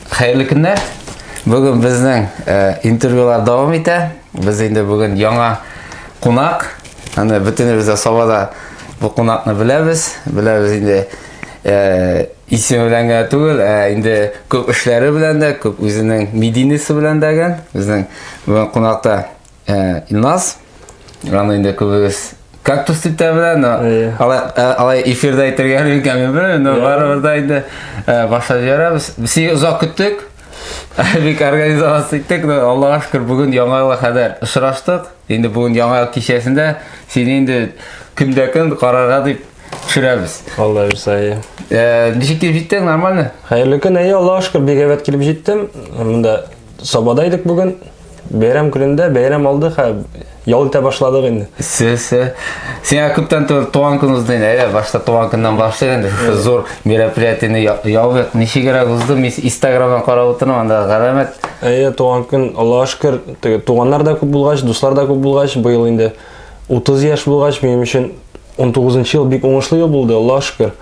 Hayırlı günler. Bugün bizning intervyular davom etadi. Biz endi bugun yangi qo'noq. Ana butunimizda Sobada bu qo'noqni bilamiz. Bilamiz endi ismi bilan tugul, endi ko'p ishlari bilan da, ko'p o'zining medinasi bilan dagan. Bizning bugun qo'noqda Ilnaz. Ana endi ko'pimiz kaktus deb bilan, alay efirda aytgan ekan men, baribir endi boshlab beramiz. Biz uzoq kutdik. Bek organizatsiya etdik. Allohga shukr, bugun yangi xabar uchrashdik. Endi bugun yangi kechasida seni endi kunda-kun qarorga deb tushiramiz. Alloh bersa. Nechta kelib jetding, normalmi? Xayrli kun, Allohga shukr, begavat kelib jetdim. Bunda Sobada edik bugun. Bayram kunida, bayram oldi, yo'l eta boshladik endi. Sen ko'pdan tug'an kuningizni endi, boshda tug'an kundan boshlaydi. Shu zo'r мероприятияni yo'q, necha kerak o'zdim, men Instagramdan qarab o'tiraman, anda g'alamat. Tug'an kun, Allohga shukr, tug'anlar da ko'p bo'lgach, do'stlar da ko'p bo'lgach, bu yil endi 30 yosh bo'lgach, men uchun 19-yil bek o'ngishli bo'ldi, Allohga shukr.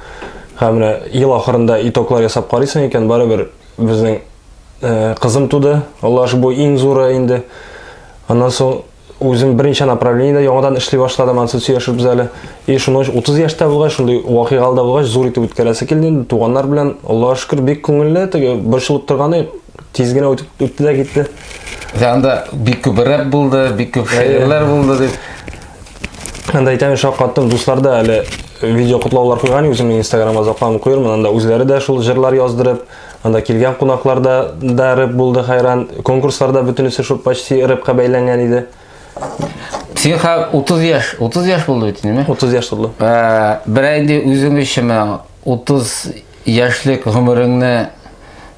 Hamma yil oxirida itoqlar yasab qaraysan ekan, baribir bizning qizim tu'di. Alloh shu bu eng zo'ri endi. Ondan so'ng o'zim birinchi направленияda yangidan ishlay boshladim, assotsiatsiya bizlar. Shuni 30 yoshda bo'lgan, shunday voqealarda bo'lgan, zo'r etib o'tkazasi keldi. Endi tug'anlar bilan Allohga shukr bek ko'ngilli, bir yil o'tirgani tezgina o'tdi-da ketdi. Anda bek ko'p rap bo'ldi, bek ko'p she'rlar bo'ldi deb. Anda aytaman, shoqqatdim, do'stlarda hali video qutlovlar qo'ygan, o'zimning Instagram azoblarimni qo'yaman. Anda o'zlari da shu jurlar yozdirib, anda kelgan qo'noqlarda da rap bo'ldi, hayron. Konkurslarda butunisi shu почти rapga baylangan edi. Sen ham 30 yosh bo'ldi aytdingmi? 30 yosh bo'ldi. Bir endi o'zing uchun 30 yoshlik umringni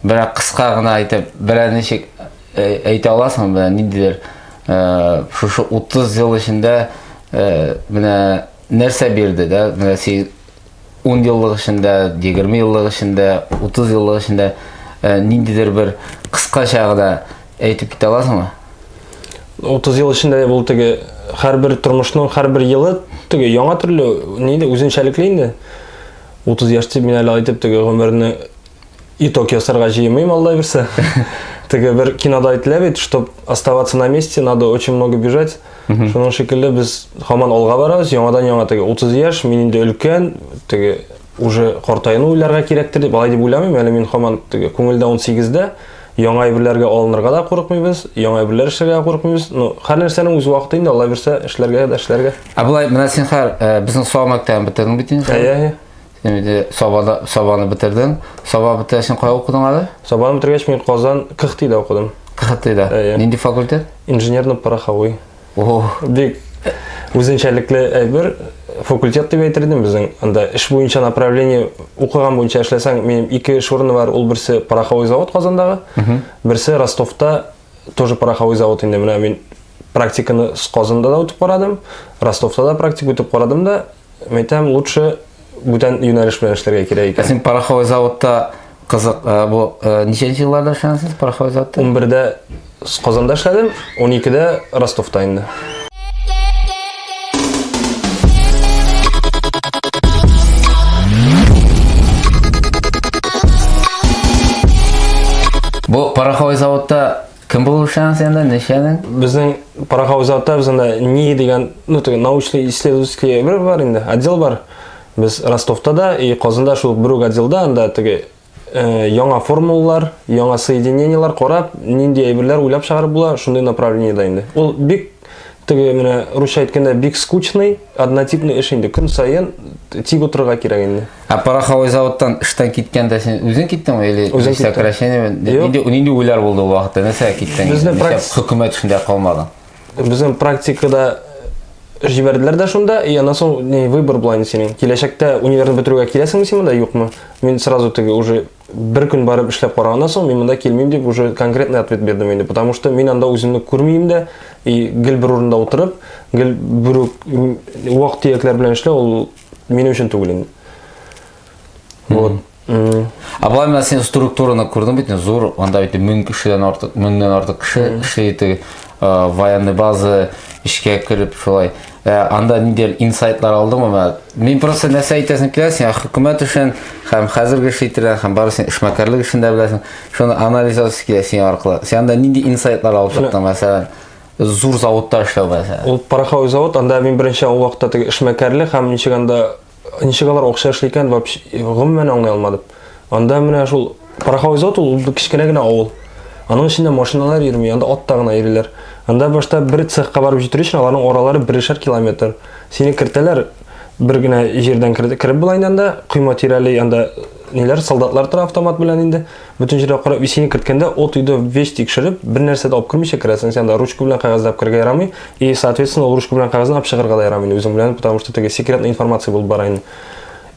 bir qisqagina aytib, bir necha ayta olasizmi? Nidir? Shu 30 yil ichida mana narsa berdi-da, mana sen 10 yillik ichida, 20 yillik ichida, 30 yillik ichida nidir bir qisqachagina aytib keta olasizmi? 30 yil ichida bu har bir turmushning har bir yili yangi turli neydi o'zunchalikli endi. 30 yoshda men hali aytib umrni итог ясарга жыймайм, Алла берсе. Bir kinoda aytiladi, чтобы оставаться на месте, надо очень много бежать. Шуның шикелле biz хаман алга барабыз, яңадан 30 яшь, мен инде өлкән, уже картайну уйларга кирәктер дип алай дип уйламыйм. Әле мен хаман күңелдә 18дә яңа әйберләргә алынырга да курыкмыйбыз, яңа әйберләр эшләргә курыкмыйбыз. Һәр нәрсәнең үз вакыты инде, Алла берсе эшләргә дә эшләргә. Булай, менә син безнең Соба мәктәбен бетердең бит инде. Şimdi Sobani bitirdin. Soba bitirişin kaya okudun hali? Sobani bitirgeç men Qozon KXT'da okudum. KXT'da. Nindi fakultet? Injenerno-paraxovoy. Bek o'zunchalikli bir fakultet deb aytirdim bizning. Anda ish bo'yicha направление o'qigan bo'yicha ishlasang, mening ikki ish o'rni bor. Ul birsi paraxovoy zavod Qozondagi, birsi Rostovda тоже paraxovoy zavod endi. Mana men praktikani Qozonda da o'tib qaradim, Rostovda da praktik o'tib qaradim da, men aytam лучше Бүтән юнәлеш белән эшләргә кирәк икән. Син пароховой заводта кызык, бу ничәнче елларда эшләдегез пароховой заводта? 11дә Казанда эшләдем, 12дә Ростовта инде. Бу пароховой заводта кем булып эшләгән сендә, ничәнең? Безнең пароховой заводта бездә НИИ дигән, научно-исследовательский бер бар инде, отдел бар. Biz Rostovda и Qozonda shu bir отделда анда yangi formulalar, yangi соединениялар qarab, нинди әйберләр уйлап чыгарып була, шундый направлениедә инде. Ул бик менә русча әйткәндә бик скучный, однотипный эш инде. Көн сайын тик утырырга кирәк инде. Пароховой заводтан эштән киткәндә син үзең киттеңме или сокращение? Нинди уйлар булды ул вакытта? Нәрсә киттең? Хөкүмәт эшендә калмадың. Безнең практикада җибәрделәр дә шунда, и аннан соң выбор була синең. Киләчәктә универны бетерүгә киләсеңме син монда, юкмы? Мин сразу уже bir kun барып эшләп караганнан соң, мин монда килмим дип уже конкретный ответ бердем инде, потому что мин анда үземне күрмим дә, и гел бер урында утырып, гел бер вакыт тиякләр белән эшләү ул минем өчен түгел инде. Вот. Абай мен сен структураны күрдем бит, зур, анда бит 1000 кешедән артык, 1000дән артык кеше эшләйди, военный база ишкә кирип шулай. анда ниндер инсайтлар алдыңмы? Мен просто нәрсе айтасым килә, сен хөкүмәт өчен һәм хәзерге эшләйтергә һәм бары сен эшмәкәрлек өчен дә беләсең. Шуны анализлау килә сен аркылы. Сен анда нинди инсайтлар алып чыктың, мәсәлән, зур заводта эшләү мәсәлән. Ул пороховой завод, анда мин беренче ул вакытта теге эшмәкәрлек һәм ничек алар акча эшли икән, вообще гомумән аңлый алмадым. Анда менә шул пороховой завод ул кичкенә генә авыл. Аның içinde машиналар йөрми, анда ат тагына йөриләр. Анда башта бер цехка барып җитү өчен аларның аралары 1,5 километр. Сине кертәләр, бер генә җирдән киреп була инде анда, койма тирәли анда ниләр, солдатлар тора автомат белән инде. Бөтен җиргә карап, сине керткәндә от үйдә вещь тикшереп, бер нәрсә дә алып кермичә керәсең, сен анда ручка белән кагазлап кергә ярамый, и соответственно ул ручка белән кагазны алып чыгарга да ярамый үзең белән, потому что теге секретная информация булып бара инде.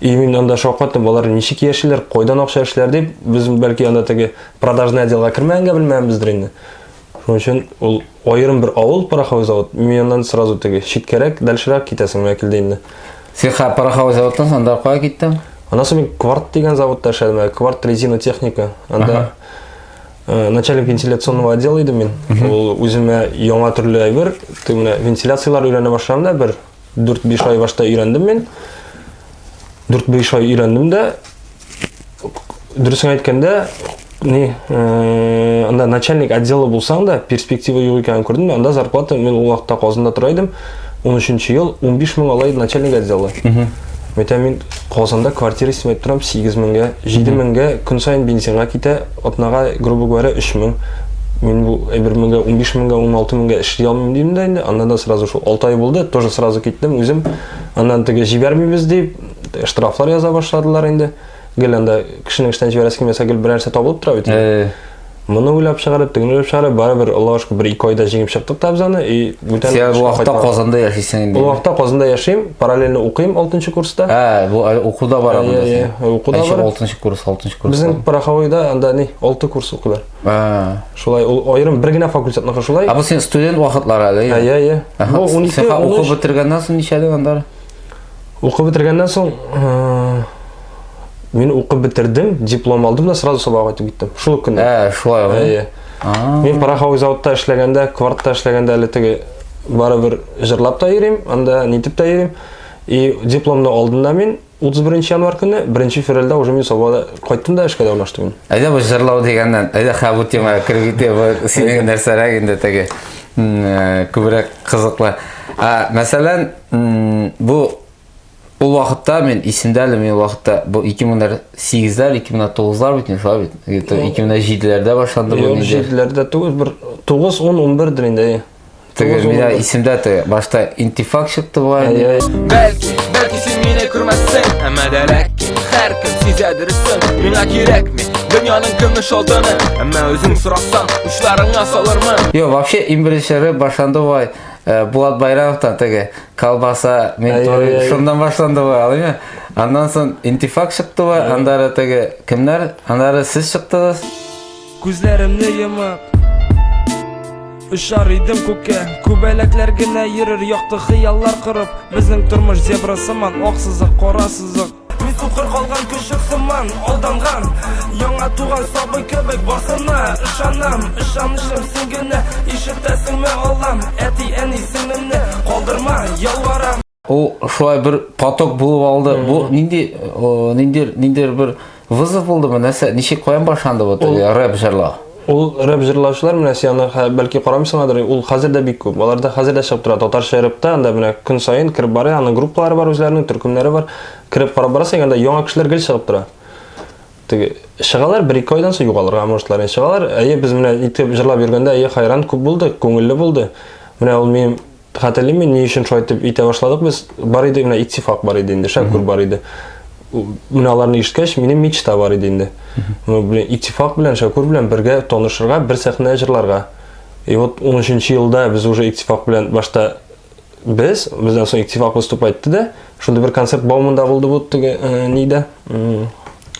И мин анда шакаттым, алар ничек яшиләр, кайдан акча эшләр дип, без бәлки анда теге продажный отделга кермәгәнгә белмәбездер инде. Шуның өчен ул аерым бер авыл пороховой завод, меннән сразу теге читкәрәк, дальшерак китәсең вәкилдә инде. Сен пороховой заводтан анда кая киттең? Аннан мен Кварт дигән заводта эшләдем, Кварт резинотехника. Анда начальник вентиляционного отдела идем мин. Ул үземә яңа төрле әйбер, менә вентиляциялар өйрәнә башладым да, бер 4-5 ай башта өйрәндем мин. 4-5 ай өйрәндем дә, дөресен әйткәндә, анда начальник отделы булсаң да, перспектива юк икәнен күрдем. Анда зарплата мен ул вакытта Казанда тора идем. 13-нче ел 15 мең алай начальник отделы. Мен Казанда квартира исемәт торам 8 меңгә, 7 меңгә көн сайын бензинга китә, атнага грубо говоря 3 мең. Мен бу 1 меңгә, 15 меңгә, 16 меңгә эшли алмыйм дидем дә инде. Аннан да сразу шул 6 ай булды, тоже сразу киттем үзем. Аннан теге җибәрмибез дип штрафлар яза башладылар инде. Гел анда кешенең эштән җибәрәсе килмәсә, гел берәрсә табылып тора бит. Моны уйлап чыгарып, тегене уйлап чыгарып, барыбер Аллаһка шөкер 1-2 айда җиңеп чыктык та без аны. И бүтән сен бу вакытта Казанда яшисең инде. Бу вакытта Казанда яшим, параллельно укыйм 6-нчы курста. Бу укуда барам. Укуда барам. 6-нчы курс, 6-нчы курс. Безнең пороховойда анда 6 курс укыйлар. Шулай аерым бер генә факультетны шулай. Бу сен студент вакытлары әле. Бу 12 укып бетергәннән соң ничәлек анда? Укып бетергәннән соң мен укып бетердем, диплом алдым да сразу сабакка китеп киттем. Шул көнне. Шулай. Мен пороховой заводта эшләгәндә, Квартта эшләгәндә әле теге барыбер җырлап та йөрим, анда нитеп та йөрим. И дипломны алдым да мен 31 январь көне, 1 февральдә уже мен сабакка кайттым да эшкә дә урнаштым. Әйдә бу җырлау дигәннән, әйдә бу темага киреп китә, синең нәрсәрәк инде теге күбрәк кызыклы. Мәсәлән, бу ул вакытта мен исемдәле, мен вакытта бу 2008-ләр, 2009-лар бит, шулай бит. 2007-ләрдә башланды бу инде. 2007-ләрдә 9, 10, 11 дер инде. Теге менә исемдә башта интифак чыкты бу инде. Belki sen meni күрмәссең, әмма дә ләкин һәркем сизәдер өстен. Миңа кирәкми дөньяның көмеш алтыны, әмма үзең сорасаң, учларыңа салырмы? Yo, вообще имбиришәре башланды бу. Булат Байрамовтан теге колбаса, мен шундан башланды бу, алаймы? Андан соң интифак чыкты бу, андары теге кемнәр? Андары сез чыктыгыз. Күзләремне йомып Ушар идем күккә, күбәләкләр генә йөрер, якты хыяллар кырып, безнең тормыш зебра сыман, аксызык, карасызык. Мин сукыр калган күшек сыман, алданган, яңа туган сабый кебек басына, ышанам, ышанышым син генә, ишетәсеңме Аллам, әти әни сеңнемне калдырма, ялварам. Ул шулай бер поток булып алды. Бу ниндер бер вызов булдымы? Ничек каян башланды бу теге рэп җырлау? Ул рэп җырлаучылар менә син бәлки карамыйсыңдыр, ул хәзер дә бик күп. Аларда хәзер дә чыгып тора. Татарча рэпта анда менә көн сайын кирип бара, аны группалары бар, үзләренең төркемнәре бар. Кирип карап барасың, анда яңа кешеләр гел чыгып тора. Теге чыгалар 1-2 айдан соң югалырга мөшләр чыгалар. Без менә итеп җырлап йөргәндә хайран күп булды, күңелле булды. Менә ул мин хәтерлим, ни өчен шулай итеп итә башладык без. Бар иде менә иттифак бар иде инде, Шәкүр бар иде. Менә аларны ишеткәч, минем мечта бар иде инде. Иттифак белән Шәкүр белән бергә танышырга, бер сәхнә җырларга. И вот 13-нче елда без уже иттифак белән башта бездән соң иттифак выступать итте дә, шунда бер концерт Бауманда булды бу теге нидә?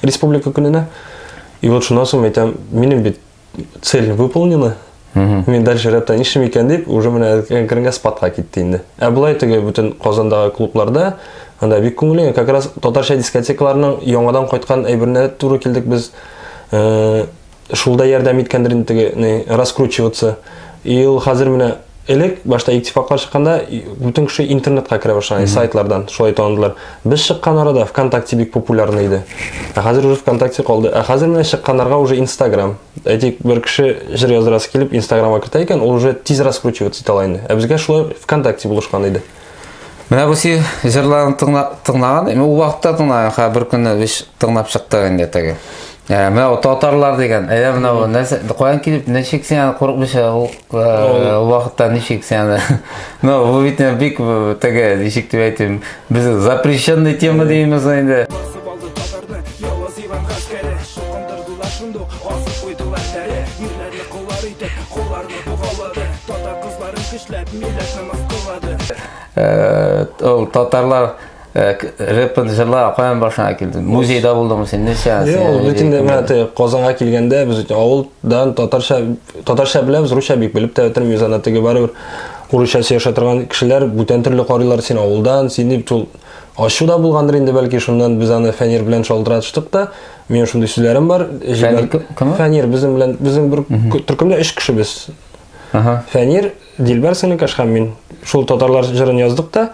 Республика көненә. И вот шуннан соң әйтәм, минем бит цель выполнена. Мен дальше рэптан ишем икән дип, уже менә кергән спатка китте инде. Булай теге бүтән Казандагы клубларда анда бик күңелле, как раз татарча дискотекаларның яңадан кайткан әйберенә туры килдек без. Шулда ярдәм иткәндер инде теге раскручиваться. И ул хәзер менә элек башта иктифакка чыкканда бүтүн киши интернетке кире башлаган, сайтлардан шулай таандылар. Биз чыккан арада ВКонтакте бик популярный иде. Азыр уже ВКонтакте калды. Азыр менен чыккандарга уже Инстаграм. Әйтик, бер киши жыр яздырасы килип Инстаграмга кирте экен, ол уже тиз раскручиваться ите ала инде. Бизге шулай ВКонтакте булышкан иде. Менә бу си җырларын тыңлаган, мен ул вакытта тыңлаган, бер көнне биш тыңлап чыктык инде теге. Менә ул татарлар дигән, менә бу нәрсә каян килеп, ничек син курыкмыйча ул вакытта ничек син. Ну, бу бит бик теге ничек дип әйтим, без запрещенный тема деймиз инде. Ул татарлар рэпын жырлар каян башына килди? Музейда булдымы сен? Нече? Ул бүтүндө мен Казанга келгенде биз авылдан татарча билебиз, русча бик билип та өтөрмүз, аны теге барыбыр урысча сөйлөшө турган кишилер бүтөн түрлүү карыйлар сен авылдан, сени бул ашуда булгандыр инде балки, шундан биз аны Фәнир белән шалтыратыштык да. Мен шундый сүзләрем бар. Фәнир безнең белән, безнең бер төркемдә 3 кишибез. Фәнир, Дилбәр Сыныкаш һәм мин. Шул татарлар җырын яздык та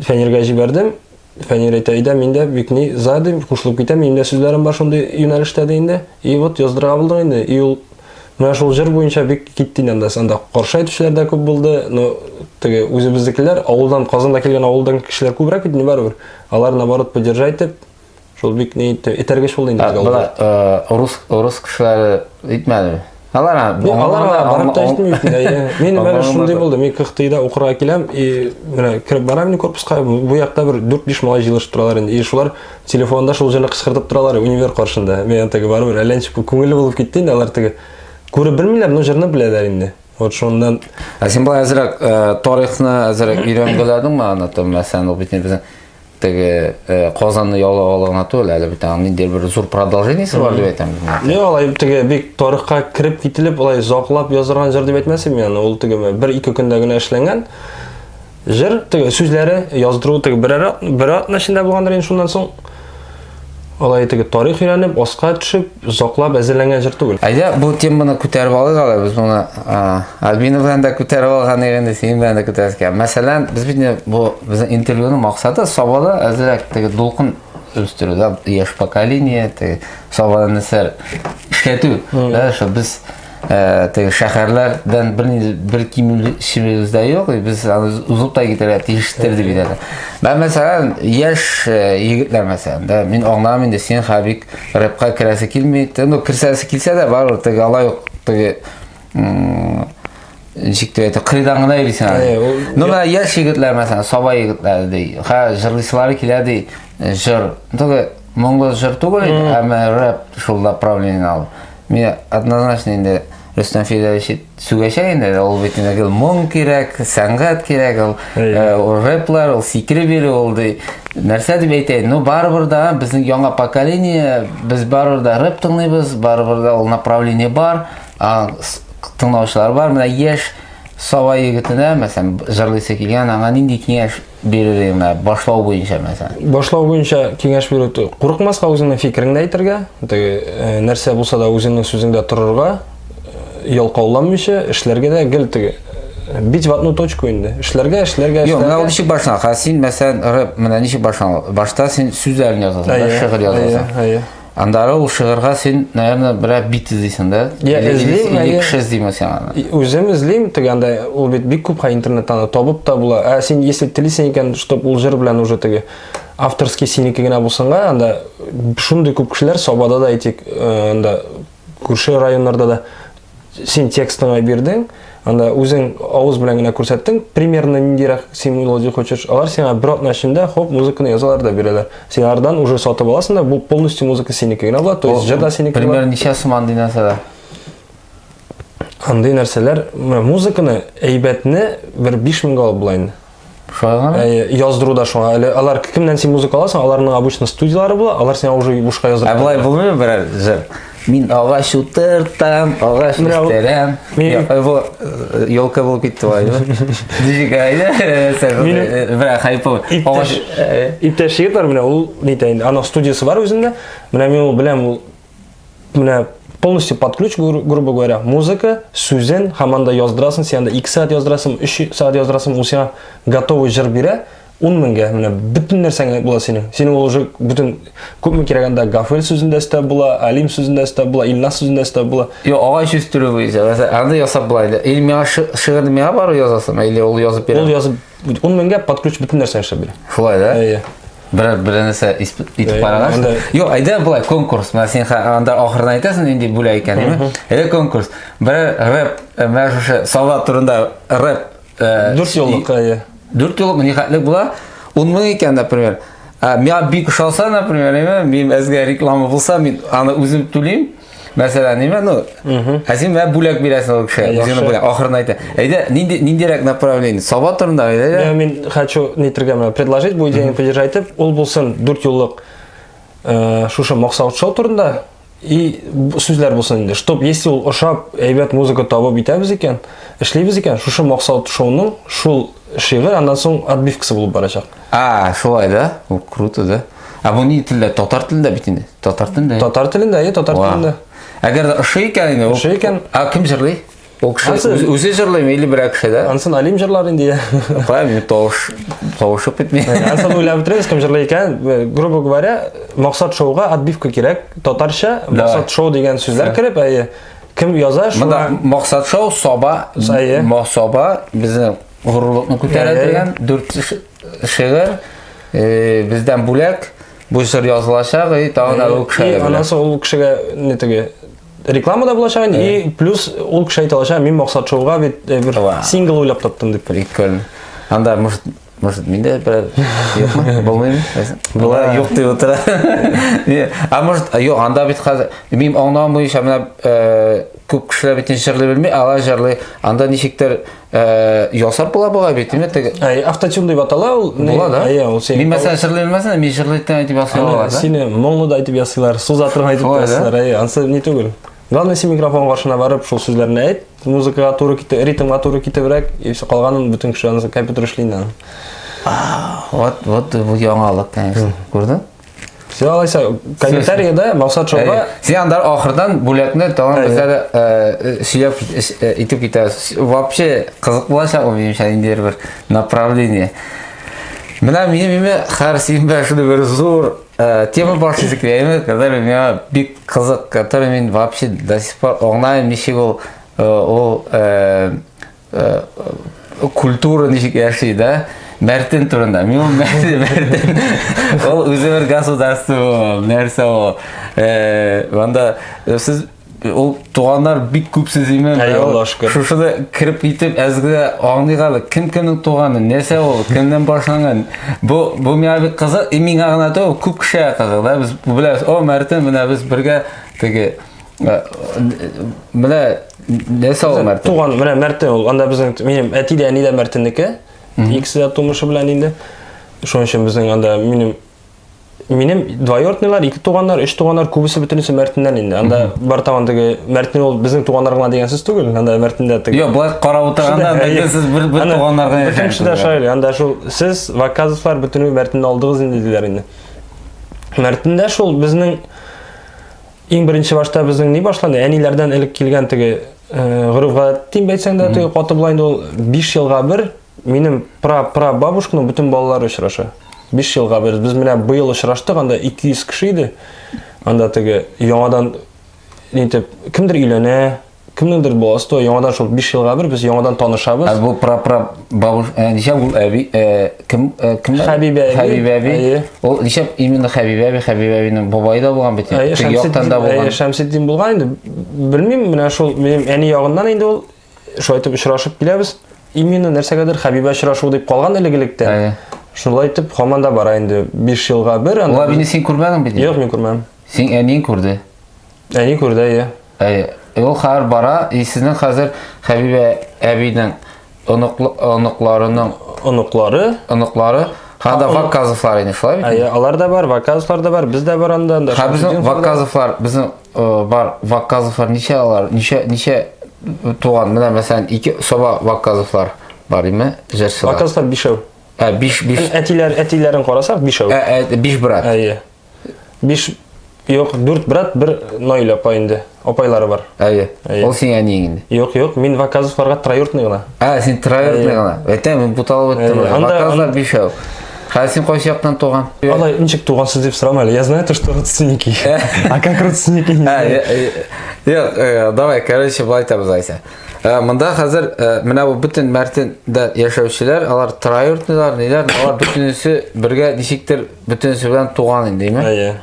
Фәниргә җибәрдем. Фәнир әйтә, "Идә миндә бик ни задым, кушылып китәм, миндә сүзләрем бар шундый юнәлештә инде." И вот яздырга булды инде. И ул менә шул җыр буенча бик китте инде. Анда каршы әйтүчеләр дә күп булды. Но теге үзебезнекеләр, авылдан, Казанда килгән авылдан кешеләр күбрәк иде барыбер. Алар наоборот поддержать итеп, шул бик ни этәргә шул инде. Рус кешеләре итмәде. Алар барып та җитмәде. Мен менә шундый булды. Мен Кыхтыйда укырга киләм, и менә кирип барам корпуска. Бу якта бер 4-5 малай җыелышып торалар инде. И шулар телефонда шул җырны кычкыртып торалар универ каршында. Мен теге барыбер әйләнчеп күңелле булып китте инде. Алар теге күреп белмиләр, но җырны беләләр инде. Вот шундан. Син бу азрак тарихны азрак өйрәнгәләдеңме аны? Мәсәлән, ул бит безнең теге Казанны яулап алган түгел, әле бит аңа ниндидер бер зур продолжениесе бар дип әйтәм. Не, алай теге бик тарихка кирип китилеп, алай заклап яздырган җыр дип әйтмәсем мен. Ул теге 1-2 көндә генә эшләнгән җыр, теге сүзләре яздыру теге бер атна эчендә булгандыр инде. Шундан соң алай теге тарих өйрәнеп, аска төшеп, заклап әзерләнгән җыр түгел. Әйдә, бу теманы күтәреп алыйк әле. Без моны Альбина белән дә күтәреп алган идек, син белән дә күтәрәскә. Мәсәлән, без бит бу безнең интервьюның максаты Сабада әзрәк теге дулкын үстерү, яшь поколение, теге Сабада нәсәр эшләтү. Шо без теге шәһәрләрдән бер кимүлешебездә юк, без аны узып та китәргә тиештер дип әйтәләр. Мен мәсәлән, яшь егетләр мәсәлән, мин аңлам инде син Хабик рэпка керәсе килми, ну керсәсе килсә дә бар, теге алай ук теге җиктә кырыйдан гына йөрисең. Ну менә яшь егетләр мәсәлән, Саба егетләре ди, җырлыйсылары килә ди, җыр. Теге моңгол җыр түгел, әмма рэп шул направление алды. Мен однозначно инде Рөстәм Фидович сүгәчәк инде, ул бит инде моң кирәк, сәнгать кирәк, ул рэплар, ул сикре бирү, ул нәрсә дип әйтәйин. Ну барыбер да безнең яңа поколение, без барыбер да рэп тыңлыйбыз, барыбер да ул направление бар, тыңлаучылар бар. Менә яшь Саба егетенә мәсәлән җырлыйсы килгән, аңа нинди киңәш бирер инде башлау буенча мәсәлән? Башлау буенча киңәш бирү, курыкмаска, үзеңнең фикереңне әйтергә, теге нәрсә булса да үзеңнең сүзеңдә торырга, ялкауламыйча, эшләргә дә гел теге бить в одну точку инде. Эшләргә. Юк, менә ул ничек башлана? Син мәсәлән рэп менә ничек башлана? Башта син сүзләрне язасың, шигырь язасың. Андары ул шигырьгә син, наверное, бер бит излисең да? Я излим, кеше излим син. Үзем излим, теге анда ул бит бик күп интернеттан табып та була. Син если телисең икән, чтоб ул җыр белән уже теге авторский синеке генә булсанга, анда шундый күп кешеләр Сабада да әйтик, анда күрше районнарда да син текстыңа бирдең, анда үзең авыз белән генә күрсәттең, примерно ниндирәк син мелодия хочешь, алар сиңа бер атна эчендә хоп музыканы язалар да бирәләр. Син алардан уже сатып аласың да, бу полностью музыка синеке генә була, то есть җыр да синеке. Пример ничә сум андый нәрсәләр? Андый нәрсәләр, музыканы әйбәтне бер 5000 алып була инде. Шуңа яздыруда шуңа. Алар кемнән син музыка аласың, аларның обычно студиялары була, алар сиңа уже бушка яздыра. Булай булмыймы бер җыр? Мин агач утыртам, агач үстерәм. Бу елка булып китте бай. Ничек әйдә? Бер хайпы. Иптәш егет бар менә, ул нитә инде. Аның студиясы бар үзендә. Менә мин ул беләм, ул менә полностью под ключ, грубо говоря. Музыка, сүзен, хаманда яздырасың, сен анда 2 саат яздырасың, 3 саат яздырасың, ул сиңа готовый жыр бирә. 10 меңгә менә бөтен нәрсәң була синең. Синең ул уже бөтен күпме кирәк анда Гафел сүзендә дә була, Алим сүзендә дә була, Илнас сүзендә дә була. Yo, агай сүстүрү буенча, анда ясап булайды. Или миңа шигырны миңа барып язасың, или ул язып бирә. Ул язып 10 меңгә под ключ бөтен нәрсә эшләп бирә. Шулай да? Әйе. Бер нәрсә итеп карагаш. Yo, айда булай конкурс. Мен син анда ахырын әйтәсең инде бүләк икән, диме? Әле конкурс. Бер рэп, мен шушы Салават турында рэп 4 еллык, әйе. 4 еллык нихатлык була. 10 мең икән, например. Миңа бик ошалса, например, мин әзгә реклама булса, мин аны үзем түлим. Мәсәлән, ниме, ну, син мә бүләк бирәсең ул кеше. Үзеңне бүләк ахырын әйтә. Әйдә, ниндирәк направление? Салават турында әйдә. Мен хочу нитергә предложить бу идеяны поддержать итеп, ул булсын 4 еллык шушы максат шоу турында и сүзләр булсын инде. Чтоб если ул ошап әйбәт музыка табып итәбез икән, эшлибез икән, шушы максат шоуның шул шигырь андан соң отбивкасы булып барачак. Шулай да. Ул круто да. Бу ни телдә? Татар телендә бит инде. Татар телендә. Татар телендә, татар телендә. Әгәр ошый икән инде, Ошый икән. Кем җырлый? Ул кеше үзе җырлыймы или бер кеше да? Ансын Алим җырлар инде. Правильно, тавышып битми. Ансын уйлап бетерәбез, кем җырлый икән. Грубо говоря, максат шоуга отбивка кирәк. Татарча максат шоу дигән сүзләр кирип, әйе. Кем яза шуңа? Максат шоу Саба, Саба безнең горурлыкны күтәрә торган 4 шигырь бездән бүләк бу җыр язылачак и тагын ул кешегә. Аннан соң ул кешегә нитеге рекламада булачак и плюс ул кеше әйтә алачак, мин максат шоуга бит бер сингл уйлап таптым дип. Прикольно. Анда может миндә бер юкмы? Булмыймы? Була юк дип утыра. Может, юк, анда бит хәзер мин аңлам буенча менә күп кешеләр бит җырлый белми, ала җырлый. Анда ничектер ясап була бит, инде теге. Автотюн дип атала ул. Була да? Ул син. Мин мәсәлән җырлый белмәсәм, мин җырлыйдан әйтеп ясыйлар. Сине моңлы да әйтеп ясыйлар, сузатырга әйтеп ясыйлар. Ансы ни түгел. Главное, син микрофон каршына барып, шул сүзләрне әйт, музыкага туры китә, ритмга туры китәбрәк, и все калганын бүтән кеше аны компьютер эшлинә. Вот бу яңалык, конечно. Күрдең? Все, алайса, комментариядә максат шоуга. Син анда ахырдан бүләкне тагын бездә сөйләп итеп китәбез. Вообще кызык булачак ул минемчә инде бер направление. Менә минем һәр синбә шундый бер зур тема башлыйсык дияме, когда меня бик кызык, который мен вообще до сих пор аңлайм, ничек ул культура ничек яши да. Мәртен турында. Мен ул Мәртен. Ул үзе бер государство, нәрсә ул. Анда сез ул туганнар бик күпсез име. Шушыда кирип итеп әзгә аңлыйгалы кемнең туганы, нәрсә ул, кемнән башланган. Бу миңа бик кызык, миңа гына түгел, күп кешегә кызык да. Без беләбез, Мәртен менә без бергә теге менә нәрсә ул Мәртен. Туган менә Мәртен ул. Анда безнең минем әти дә, әни дә Мәртеннеке. Икесе дә тумышы белән инде. Шуның өчен безнең анда минем двоюродныйлар, 2 туганнар, 3 туганнар күбесе бөтенесе Мәртеннән инде. Анда бар тагын теге Мәртен ул безнең туганнар гына дигән сүз түгел. Анда Мәртендә теге. Юк, булай карап утырганда сез бер туганнар гына яшәгәнсез дә шайлы. Анда шул сез Ваказовлар бөтенесе Мәртендә алдыгыз инде диләр инде. Мәртендә шул безнең иң беренче башта безнең ни башланды? Әниләрдән элек килгән теге гырыфга тим әйтсәң дә теге каты булай инде ул 5 елга бер минем прабабушканың бүтән балалары очраша. 5 елга бер без менә быел очраштык, анда 200 кеше иде. Анда теге яңадан нитеп кемдер өйләнә, кемнеңдер баласы то яңадан шул 5 елга бер без яңадан танышабыз. Бу бабуш ничә ул әби кем Хәбибә. Ул ничә именно Хәбибәнең бабай да булган бит. Теге яктан да булган. Шәмсетдин булган инде. Белмим, менә шул минем әни ягыннан инде ул шайтып очрашып киләбез. Именно нәрсәгәдер Хәбибә очрашу дип калган элек-электә. Шулай итеп һаман да бара инде 5 елга бер. Ул әбине син күрмәдең бит? Юк, мин күрмәм. Син әниң күрде? Әни күрде, Ул хәзер бара, и сезнең хәзер Хәбибә әбинең оныклары ханда Ваказовлар инде, шулай бит? Алар да бар, Ваказовлар да бар, без дә бар анда. Безнең Ваказовлар, безнең бар Ваказовлар ничә алар? Ничә туган? Менә мәсәлән 2 Соба Ваказовлар бар име? Ваказовлар 5. 5 Әтиләрен карасак 5. 5 брат. 5 Yok, 4 брат, 1 Нойль апа инде. Апайлары бар. Әйе. Ол сен не инде? Yok, мен Ваказовларға троюртный гына. Сен троюртный гына. Мен буталып өттім. Ваказлар 5. Сен қой жақтан туған? Алай, ничек туғансыз деп сұрамай. Я знаю то, что родственники. А как родственники не знаю. Yok, давай, короче, былай айтамыз Айса. Мында қазір мына бұл бүтін Мәртенде яшаушылар, алар троюртныйлар, нелер, алар бүтінісі бірге нешектер бүтінісі білән туған енді, ме?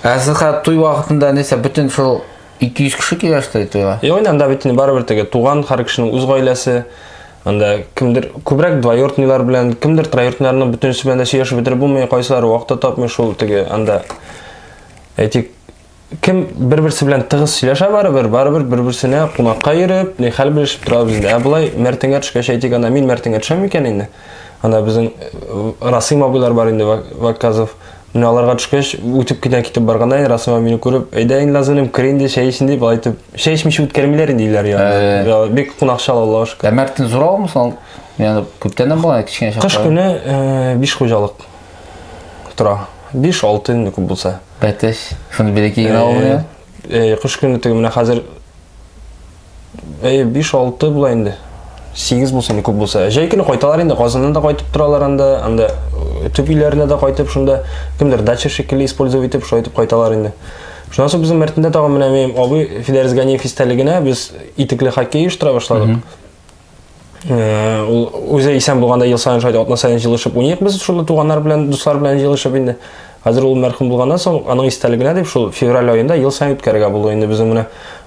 Сіз той уақытында несе бүтін шыл 200 кіші келешті тойға? Анда бүтін бары-бір теге туған қар кішінің үз ғайласы, анда кімдір көбірек двоюртныйлар білән, кімдір троюртныйларының бүтінісі білән сөйеші бітіріп болмай қойсылар, уақытта тапмай шул теге анда әйтек кім бір-бірсі білән тығыз сөйлеша бары-бір бір-бірсіне қонаққа еріп, не хәл білішіп тұрабыз енді. Бұлай Мәртенге түшкәш әйтек, анда мен Мәртенге түшем екен енді. Анда біздің Расим абайлар бар енді, Ваказов. Мен аларға түшкәш, өтіп кетіп барғанда, Расим абайны көріп, әйдәйін лазыным, кірейінде шәй ішінде, бұл айтып, шәй ішмеші өткермелер енді үйлер яғында. Бек қонақшал Аллаға шүкір. Мәртен зор алып мұсың? Көптенен болған кішкене шаққа? Қыш күні 5 қожалық тұра. 5-6 енді көп болса. Бәтеш, шыны берекейін алып мұны? Қыш күні түгі міне қазір 5-6 бұла енді. 8 болса енді көп болса. Жай күні қойталар енді, Қазаннан да қойтып тұралар анда төп үйлеріне да қойтып, шында кімдер дача шекілі использовать етіп, шойтып қойталар енді. Шынан соң біздің Мәртенде тағы міне мен абы Фидерис Ганиев истәлігіне біз итіклі хоккей ұштыра башладық. Өзі исән болғанда ел сайын шайды 60 сайын жылышып, 12 біз шулы туғандар білән, дуслар білән жылышып енді. Қазір ол мәрхім болғаннан соң, аның истәлігіне деп шул февраль айында ел сайын өткәріға болды енді. Біздің міне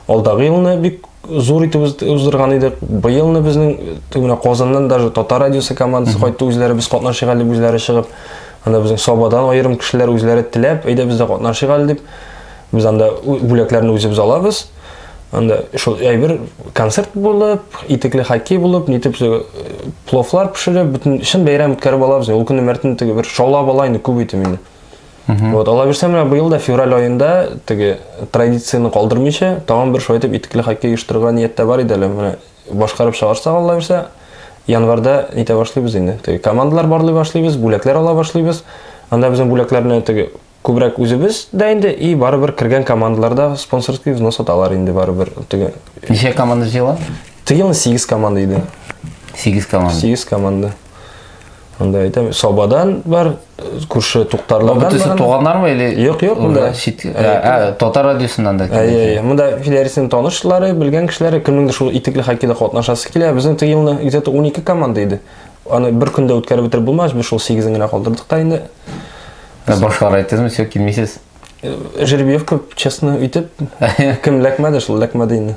алдағы еліні бик зор итіп ұздырған едік. Бұйылны біздің Қазаннан даже Татар радиосы командасы қойты өзлері біз қатнашыға деп өзлері шығып, анда біздің Собадан айырым кішілер өзлері тілеп, әйді бізді қатнашыға деп, біз анда бүләклерін өзі біз алабыз. Анда шул әйбір концерт болып, итеклі хоккей болып, нетіп плофлар пішіріп, бүтін шын бәйрәм өткәріп алабыз. Ол күні Мәртен бір шаулап алайын көп етім енді. Ала берсем, бұйыл да февраль айында традицияны қалдырмейше, тағын бір шойтып итеклі хоккей ұштырға ниетті бар еді әлі. Башқарып шағарсақ ала берсе, январда нете башлайбыз енді. Командалар барлай башлайбыз, бүләклер ала башлайбыз. Анда біздің бүләклеріне көбірек өзіміз дәйінді, и бары-бір кірген командаларда спонсорский взнос аталар енді бары-бір. Неше команда жела? Тегелі 8 команда еді. 8 команда? 8 команда. Анда айтам, Собадан бар, көрші Тоқтарлардан бар. Бүтісі туғандар ма? Жоқ, мұнда. Татар радиосынан да? Мұнда Федерисінің таныштылары, білген кішілері, кімніңді шул итеклі хоккейді қатнашасы келе. Біздің тегелі 12 команда еді. Бір күнде өткәрі бітір болмаш, біз шул 8-іңіне қалдырдық та енді. Башқалар айтасың, все келмейсіз? Жеребьев көп, честно, үйтіп, кім ләкмәді, шыл ләкмәді енді.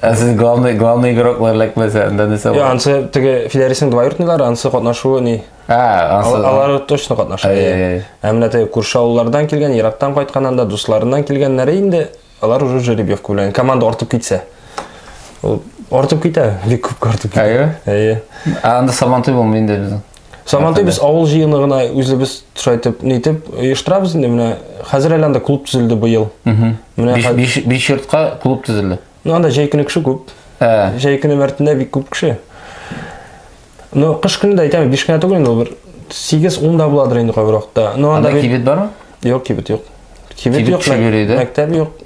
Сіз главный игроклар ләкмәсі, анда несі бар? Ансы Федерисінің двоюртныйлары, ансы қатнашуы не? Алары точно қатнашуы. Әмінәті көрші ауыллардан келген, Ирактан қайтқананда, дусларынан келгенлері енді, алар уже Жеребьев көйләйін. Команда ортып кетсе. Ортып кете, бек көп ортып кете. Анда Сабантой болмайын да біздің? Самантай біз ауыл жиынығына өзі біз тұрайтып, нейтіп, ештірабыз енді, міне, қазір әлі анда клуб түзілді бұйыл. 5 шертқа клуб түзілді? Анда жай күні кіші көп. Жай күні Мәртенде бек көп кіші. Қыш күні да айтамын, 5 күні түгілін, ол бір 8-10 да бұладыр енді қой бірақта. Анда кебет бар ма? Жоқ, кебет жоқ. Кебет жоқ, мәктәбі жоқ.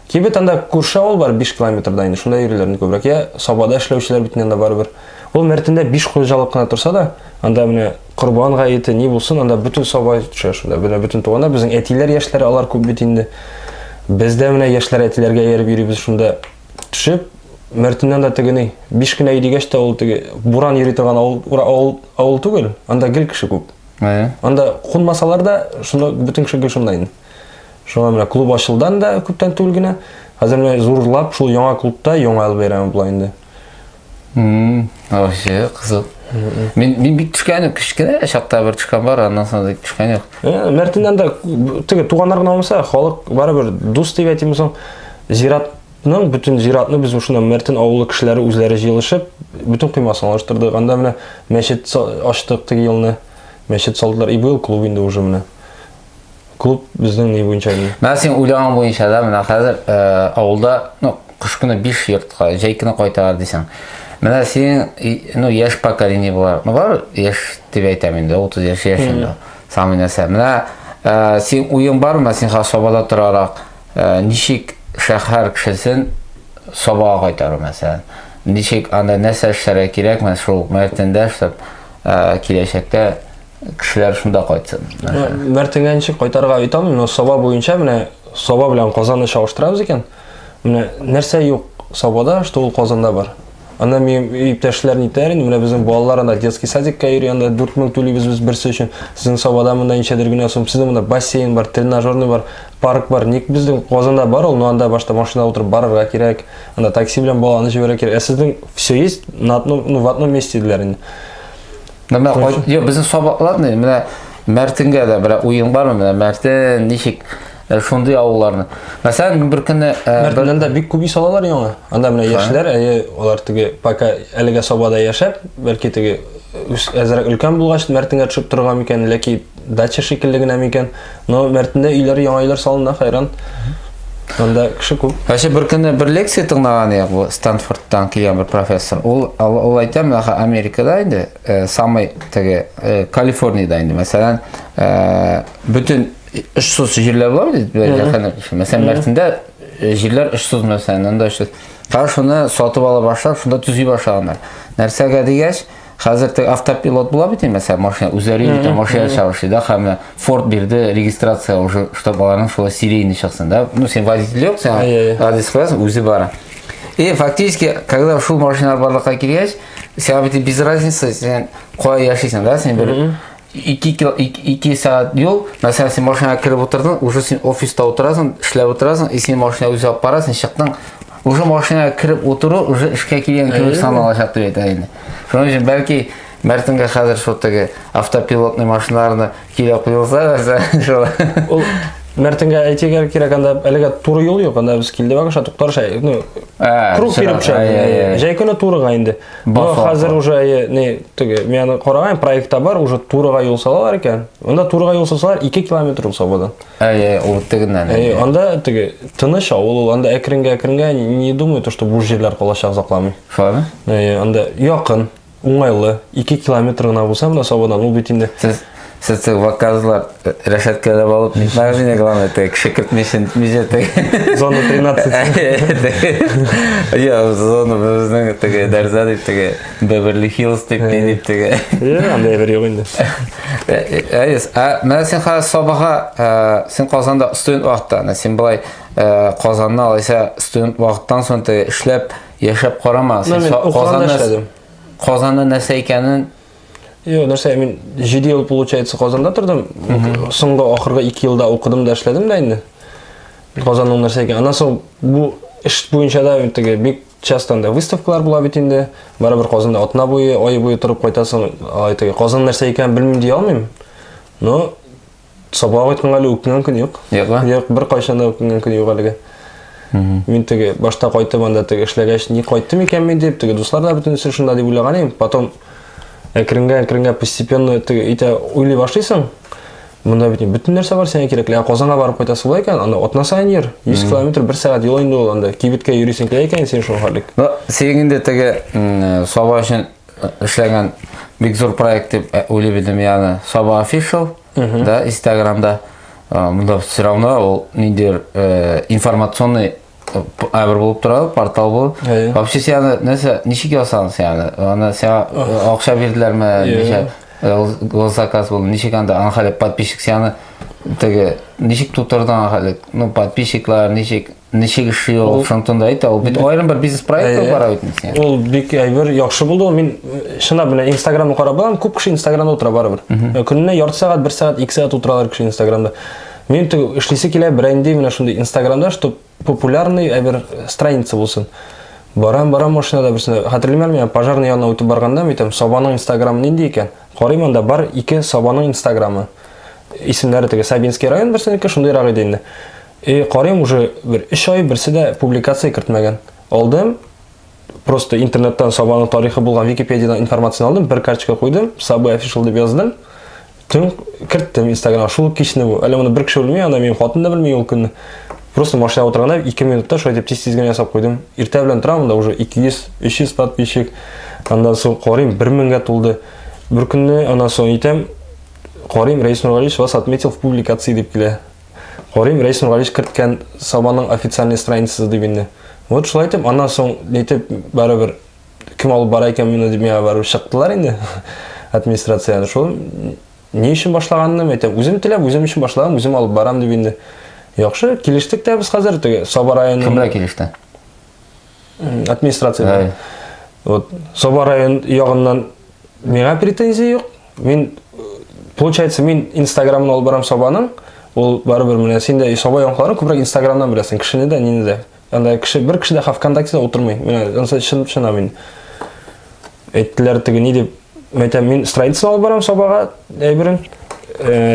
Кебет анда көрші ауыл бар 5 километрда енді, шында ерелерін көбірек. Собада эшләүчеләр бітінен да бар бір. Ол Мәртенде 5 қожалық қана тұрса да, анда міне құрбан ғайеті не болсын, анда бүтін собай түші шында, бүтін туғанда біздің әтилер яшілері алар көп бетінде. Бізде міне яшілер әтилерге еріп үйрейбіз шында түшіп, Мәртеннен да тегіне 5 күн әйдегеш та ол теге буран ери тұрған ауыл түгел, анда гіл кіші көп. Анда қонмасалар да шында бүтін кіші гіл шындайын. Шуңа міне клуб ашылдан да көптен түгілгіне, қазір міне зурлап шул яңа клубта яңа алып беремін бұлайынды. Вообще қызық. Мен бик түшкәні кішкене шақта бір түшкен бар, андан соң да түшкен жоқ. Мәртеннен да туғанларына болмаса, халық бары бір дұс деп айтымыз соң, зиратның, бүтін зиратны біз ұшында Мәртен ауылы кішілері өзлері жиылышып, бүтін қимасын алыштырдық. Анда міне мәшет аштық тегі еліне, мәшет салдылар. И бұл клуб енді уже міне. Клуб біздің не бойынша енді. Мен сен ойлаған бойынша да, міне қазір ауылда қыш күні 5 шертқа, жай күні қойтағар дейсің. Мына сен, яш поколение бар. Бар, яш деп айтам енді, 30 яш яшында. Самый нәрсе. Мына Сен уен бармы, сен собада тұрарaq, нишек шәһәр кешесен собаға қайтару мәсәлән? Нишек анда нәрсә эшләргә кирәк, мен шул мәртендә эшләп, киләчәктә кешеләр шунда кайтсын. Мәртеңгә ничек кайтарга әйтә алмыйм, но соба буенча менә соба белән казанны чагыштырабыз икән. Менә нәрсә юк собада, что ул казанда бар. Анда мен иптәшләр нитәр инде, менә безнең балалар анда детский садикка йөри, анда 4000 түлибез без берсе өчен. Сезнең собада монда ничәдер генә сум, сезнең монда бассейн бар, тренажерный бар, парк бар. Ник безнең казанда бар ул, но анда башта машина утырып барырга кирәк, анда такси белән баланы җибәрә кирәк. Сезнең все есть в одном месте диләр инде. Біздің собақладны, міне мәртінге де бір ойын бар ма, мәртін, нешек, шондай ауылларны. Мәсәлән, бір күні... Мәртінен де бик көбей салалар яңа. Анда міне яшілер, олар тіге пока әліге собада яшап, бәлки тіге әзірек үлкен болғаш, мәртінге түшіп тұрған мекен, ләки дача шекілдігіне мекен, но мәртінде үйлер, яңа үйлер салында қайран. Анда кіші көп. Әше бір күні бір лекция тыңдаған ек, бұл Стэнфордтан келген бір профессор. Ол айтам, Америкада енді, самай Калифорнияда енді. Мәсәлән, бүтін үшсіз жерлер бар дейді. Мәсәлән, мәртінде жерлер үшсіз мәсәлән, онда үшсіз. Қаш шуны сатып ала башлап, шунда түзей башлаганнар. Нәрсәгә дигәч, хәзер автопилот була бит, мәсәлән, машина үзләре йөртә, машина чабышы да, һәм Ford бирде регистрация уже, чтобы аларның шулай серийный чыксын да. Ну, сен водитель юк, сен адрес кыласың, үзе бара. И фактически, когда шул машина барлыкка килгәч, сен бит без разницы, сен кая яшисың да, сен бер 2 саат юл, мәсәлән, сен машинага кирип утырдың, уже сен офиста утырасың, эшләп утырасың, и сен машина үзе алып барасың, чыктың. Уже машинага кирип утыру, уже эшкә килгән кебек саналачак дип әйтә инде. Шуның өчен бәлки мәртенгә хәзер шул теге автопилотный машиналарны килеп куелса, шул. Ул мәртенгә әйтергә кирәк, анда әлегә туры юл юк, анда без килде багыша туктарша, ну, круг биреп чыга. Җәй көне турыга инде. Но хәзер уже не теге, мен караган проектта бар, уже турыга юл салалар икән. Анда турыга юл салсалар 2 километр собадан. Ул тегеннән. Анда теге тыныч авыл, анда әкренгә не думаю, то что бу җирләр калачак закламый. Шулай. Анда якын, уңайлы, 2 километр гына булса, менә собадан ул бит инде. Сіз ваказлар рәшәткәләп алып, мәгънә главное, кеше кертмешен мизәтә. Зона 13. Я зона безнең теге дәрзә дип теге Beverly Hills дип дип теге. Анда бер юк инде. Менә сен хәзер сабага, сен Казанда студент вакытта, сен булай Казанны алайса студент вакыттан соң теге эшләп, яшәп карама. Сен Казанда нәрсә икәнен нәрсә, мен 7 ел, получается, Казанда тұрдым. Соңғы ақырғы 2 елда оқыдым да эшләдем да инде. Казанның нәрсә икән. Андан соң бу эш буенча да бик часто выставкалар була бит инде. Барыбер Казанда атна буе, ай буе торып кайтасың. Казан нәрсә икән белмим дия алмыйм. Но сабак айтканга эле үкенгән көн юк. Юк, бер кайчан да үкенгән көн юк әлегә. Мин теге башта кайтып анда теге эшләгәч, ни кайттым икән мен дип, теге дуслар да бөтенесе шунда дип уйлаган идем. Потом әкренгә постепенно итә уйлый башлыйсың. Монда бит бөтен нәрсә бар сиңа кирәк. Казанга барып кайтасың була икән, анда атна сайын йөр. 100 км 1 сәгать юл инде ул анда. Кибеткә йөрисең кирәк икән син шул хәллек. Син инде теге Саба өчен эшләгән бик зур проект дип уйлый бидем, ягъни Саба Official, да, Instagramда. Монда все равно ул ниндер информационный әбір болып тұрады, портал болып. Вообще сені нешеге алсаңыз сені? Аны сені ақша берділер ме? Заказ болды. Нешек анда анхалеп подписчик сені нешек тұтырды анхалеп? Подписчиклар нешек іші ол шынтында айты. Ол айрым бір бизнес проект бара өйтін сені? Ол бек әйбір яқшы болды. Мен шына біле Инстаграмды қарап балам, көп кіші Инстаграмда отыра бары бір. Күніне 2 сағат, 1 сағат, 2 сағат отыралар кіші Инстаграмда. Мен эшлисе килә бренди менә шундый Инстаграмда, что популярный әбер страница булсын. Барам машинада берсенә. Хәтерләмәм, мен пожарный янына үтеп барганда, әйтәм, Сабаның Инстаграмы нинди икән? Карыйм, анда бар 2 Сабаның Инстаграмы. Исемнәре теге Сабинский район берсенеке шундыйрак иде инде. Карыйм уже бер 3 ай берсе дә публикация кертмәгән. Алдым, просто интернеттан Сабаның тарихы булган Википедиядан информация алдым, бер карточка куйдым, Саба Official дип яздым. Төн кірттім Инстаграмға, шул кешіне бұл. Әлі оны бір кіші білмей, анда мен қатын да білмей ол күнні. Просто машина отырғанда 2 минутта шой деп тез-тезген ясап қойдым. Иртә білен тұрамын да уже 200-300 подписчик. Андан соң қарайым 1000-ге толды. Бір күнне андан соң етем, Карим Раис Нургалиевич вас отметил в публикации деп келе. Карим Раис Нургалиевич кірткен Сабаның официальный страницасы деп инде. Вот шулай айтып, андан соң нетіп бәрібір кім алып бара екен мені деп мені бәрібір шықтылар енді администрацияны. Шол не үшін башлаганын айтам, өзім тілеп, өзім үшін башлагам, өзім алып барам деп инде. Яқшы, келіштік те біз қазір теге Саба районы. Кімдер келішті? Администрация. Вот Саба район яғынан мега претензия жоқ. Мен получается мен Инстаграмын алып барам Сабаның. Ол бәрібір міне сен де Саба яңқыларын көбірек Инстаграмнан білесің, кішіні де, нені де. Анда бір кіші де ВКонтактеде отырмай. Мен онса шына мен әйттілер теге не деп мен страницаны алып барам Сабаға, әйбірін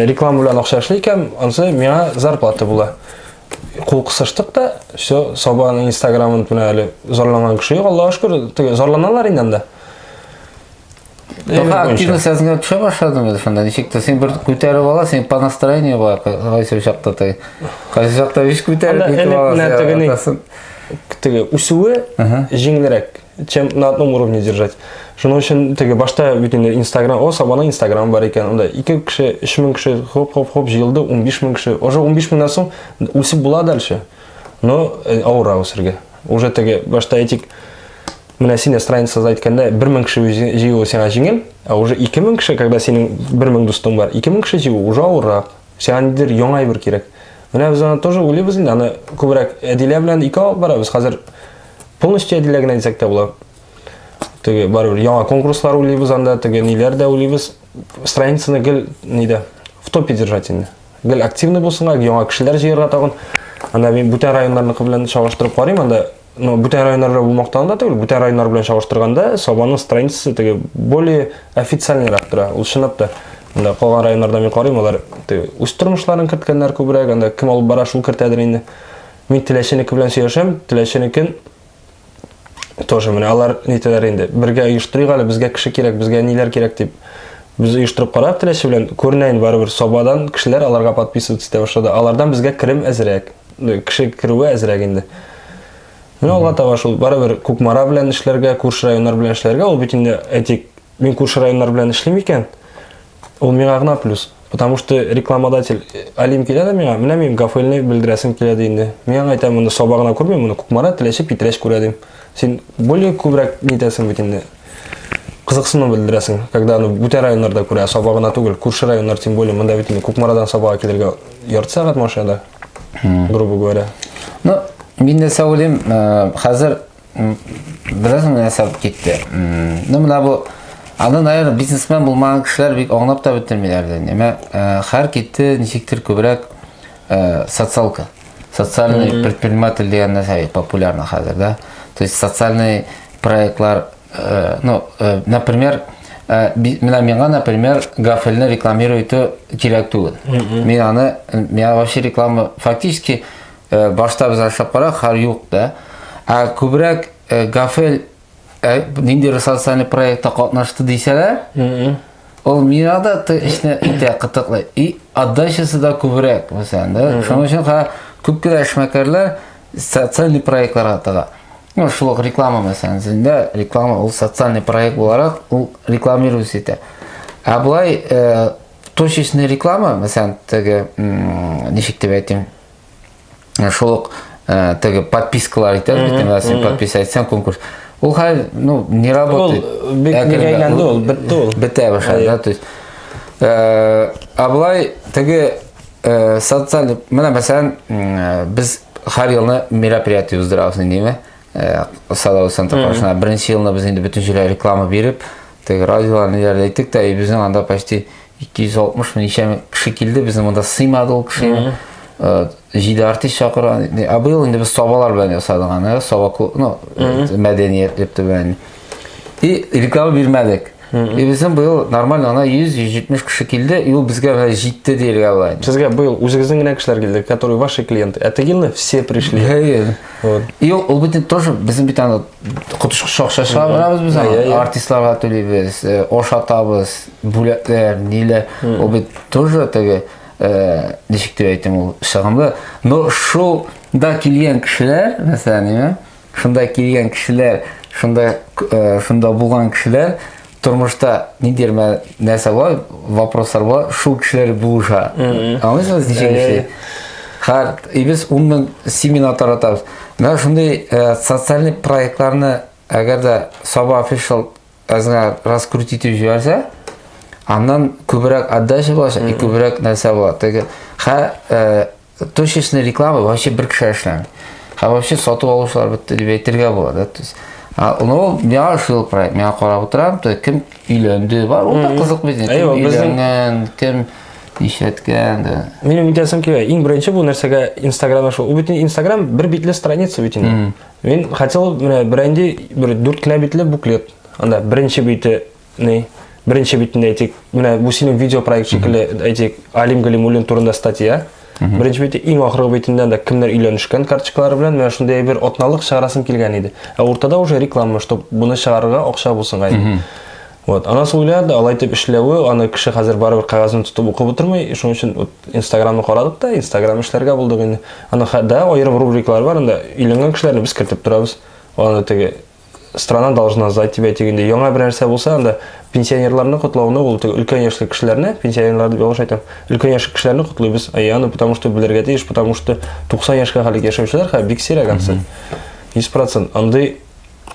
реклама белән акча эшләйкән, онса миңа зарплата була. Кул кысыштык да, все Сабаның Инстаграмын менә әле зарланган кеше юк, Аллаһка шөкер, теге зарланалар инде анда. Тока активно сезгә төшә башладым инде шунда. Ничек тә син бер күтәреп ала, син по настроению була, кайсы чакта теге. Кайсы чакта биш күтәреп китеп ала. Теге үсүе җиңелрәк, чем на одном уровне держать. Шуның өчен теге башта бит инде Инстаграм, Сабаның Инстаграм бар икән, анда 2 кеше, 3000 кеше хоп җыелды, 15000 кеше. Уже 15000 соң үсеп була дальше. Но аура үсәргә. Уже теге башта этик менә сине страницада әйткәндә 1000 кеше җыю сиңа җиңел, а уже 2000 кеше, когда синең 1000 дустың бар, 2000 кеше җыю уже аура. Сиңа нидер яңа бер кирәк. Менә без аны тоже уйлыйбыз инде, аны күбрәк Әдилә белән ике алып барабыз. Хәзер полностью Әдилә генә дисәк тә була. Теге барыбер яңа конкурслар уйлыйбыз анда, теге ниләр дә уйлыйбыз. Страницаны гел нидә в топе держать инде. Гел активный булсынга, яңа кешеләр җыярга тагын. Анда мен бүтән районнарныкы белән чагыштырып карыйм, анда бүтән районнар булмактан да түгел, бүтән районнар белән чагыштырганда Сабаның страницасы теге более официальныйрак тора. Ул чынлап та анда калган районнарда мен карыйм, алар теге үз тормышларын керткәннәр күбрәк, анда кем алып бара шул кертәдер инде. Мен Теләшенеке белән сөйләшәм, Теләшенекен тоже менә алар нитәләр инде. Бергә оештырыйк әле, безгә кеше кирәк, безгә ниләр кирәк дип. Без оештырып карап Теләше белән күренәйин барыбер Сабадан кешеләр аларга подписываться итә башлады. Алардан безгә керем әзрәк. Кеше керүе әзрәк инде. Менә алга таба шул барыбер Кукмара белән эшләргә, күрше районнар белән эшләргә, ул бит инде әйтик, мин күрше районнар белән эшлим икән. Ул миңа гына плюс. Потому что рекламодатель Алим килә дә миңа, менә мин гафелне белдерәсем килә ди инде. Миңа әйтәм, монда Саба гына күрмим, моны Кукмара, Теләше, Питрәш күрә дим. Син более күбрәк нитәсең бит инде. Кызыксыну белдерәсең, когда аны бүтән районнарда күрә, Саба гына түгел, күрше районнар тем более монда бит инде Кукмарадан Сабага килергә ярты сәгать машинада. Грубо говоря. Ну, мин дә сөйлим, хәзер бераз менә сап китте. Ну, менә бу аны, наверное, бизнесмен булмаган кешеләр бик аңлап та бетермиләр дә. Нимә, һәр китте ничектер күбрәк социалка. Социальный предприниматель дигән нәрсә популярна хәзер, да. То есть социальный проектлар, ну, например, миңа, например, гафельне рекламировать кирәк түгел. Миңа вообще реклама фактически башта без ашап кара, хар юк, да. А күбрәк гафель ниндидер социальный проектта катнашты дисәләр, ул миңа да эшне итә кытыклый. И отдачасы да күбрәк, мәсәлән, да. Шуның өчен күп кенә эшмәкәрләр социальный проектларга тыга. Ну, шул реклама мәсәлән, да, реклама ул социальный проект буларак ул рекламируется итә. А булай точечная реклама, мәсәлән, теге ничек дип әйтим, шул теге подпискалар итә, бит, подписаться конкурс. Ул хәл, ну, не работает. Ул бик әйләнде, ул бетте ул. Бетә башлады, да, то есть. А булай теге социальный, менә мәсәлән, без һәр елны мероприятие уздырабыз инде. Садовый центр башына беренче елны без инде бүтән җиргә реклама биреп, теге радиоларны әйтик тә, безнең анда почти 260 мең кеше килде, безнең монда сыймады ул кеше. 7 артист чакыра. А быел инде без Сабалар белән ясадык аны, Саба, ну, мәдәният дип тә. И реклама бирмәдек. И безнең быел нормально ана 100-170 кеше килде, и ул безгә җитте дияргә була. Сезгә быел үзегезнең генә кешеләр килде, которые ваши клиенты. А теге все пришли. Вот. И ул бит тоже безнең бит аны кутышкыч акча чыгарабыз без аны. Артистларга төлибез, ошатабыз, бүләкләр, ниләр. Ул бит тоже теге ничек дип әйтим, ул чыгымлы. Но шунда килгән кешеләр, мәсәлән, шунда килгән кешеләр, шунда булган кешеләр тұрмышта недерме нәрсе бар, вопростар бар, шу кішілер бұлыша. Аңлайсыз неше кіші? Хар, біз онымен семинар таратабыз. Мен шындай социальный проектларны әгер де Саба Official әзіңа раскрутитіп жіберсе, андан көбірек отдача болаша, и көбірек нәрсе болады. Точечная реклама вообще бір кіші ашылан. Вообще сатып алушылар бітті деп әйтерге болады. Ол мені шыл проект, мені қарап отырам, кім үйленді бар, ол да қызық бетін. Кім үйленген, кім ешеткен. Менің үйтесім ке, ең бірінші бұл нәрсеге Инстаграмда шол. Ол бетін Инстаграм бір бетлі страница бетін. Мен хотел бір әнде 4 кіна бетлі буклет. Анда бірінші бетінде әйтек, бұл сенің видео проект шекілі әйтек Алим Галимуллин турында статья. Бірінші бетте ең ақырғы бетінде кімдер үйленішкен карточкалары білен, мен шындай бір отналық шығарасым келген еді. Ортада уже реклама, чтоб бұны шығарыға оқша болсын ғайды. Анасы ойлады, алайтып ішлеуі, аны кіші қазір бары бір қағазын тұтып оқып отырмай, шын үшін Инстаграмны қарадық та, Инстаграм ішлерге болдық енді. Аны да, ойырым рубрикалар бар, үйленген кішілеріне біз кіртіп тұрабыз. Оны теге страна должна знать тебя дегенде яңа бір нәрсе болса, анда пенсионерларның құтылуына ол үлкен яшьлі кішілеріне, пенсионерларды белгіш айтам, үлкен яшьлі кішілеріне құтылуыбыз. Аны потому что білерге дейш, потому что 90 яшқа халық яшаушылар, бик сирек ансы. 100%. Андай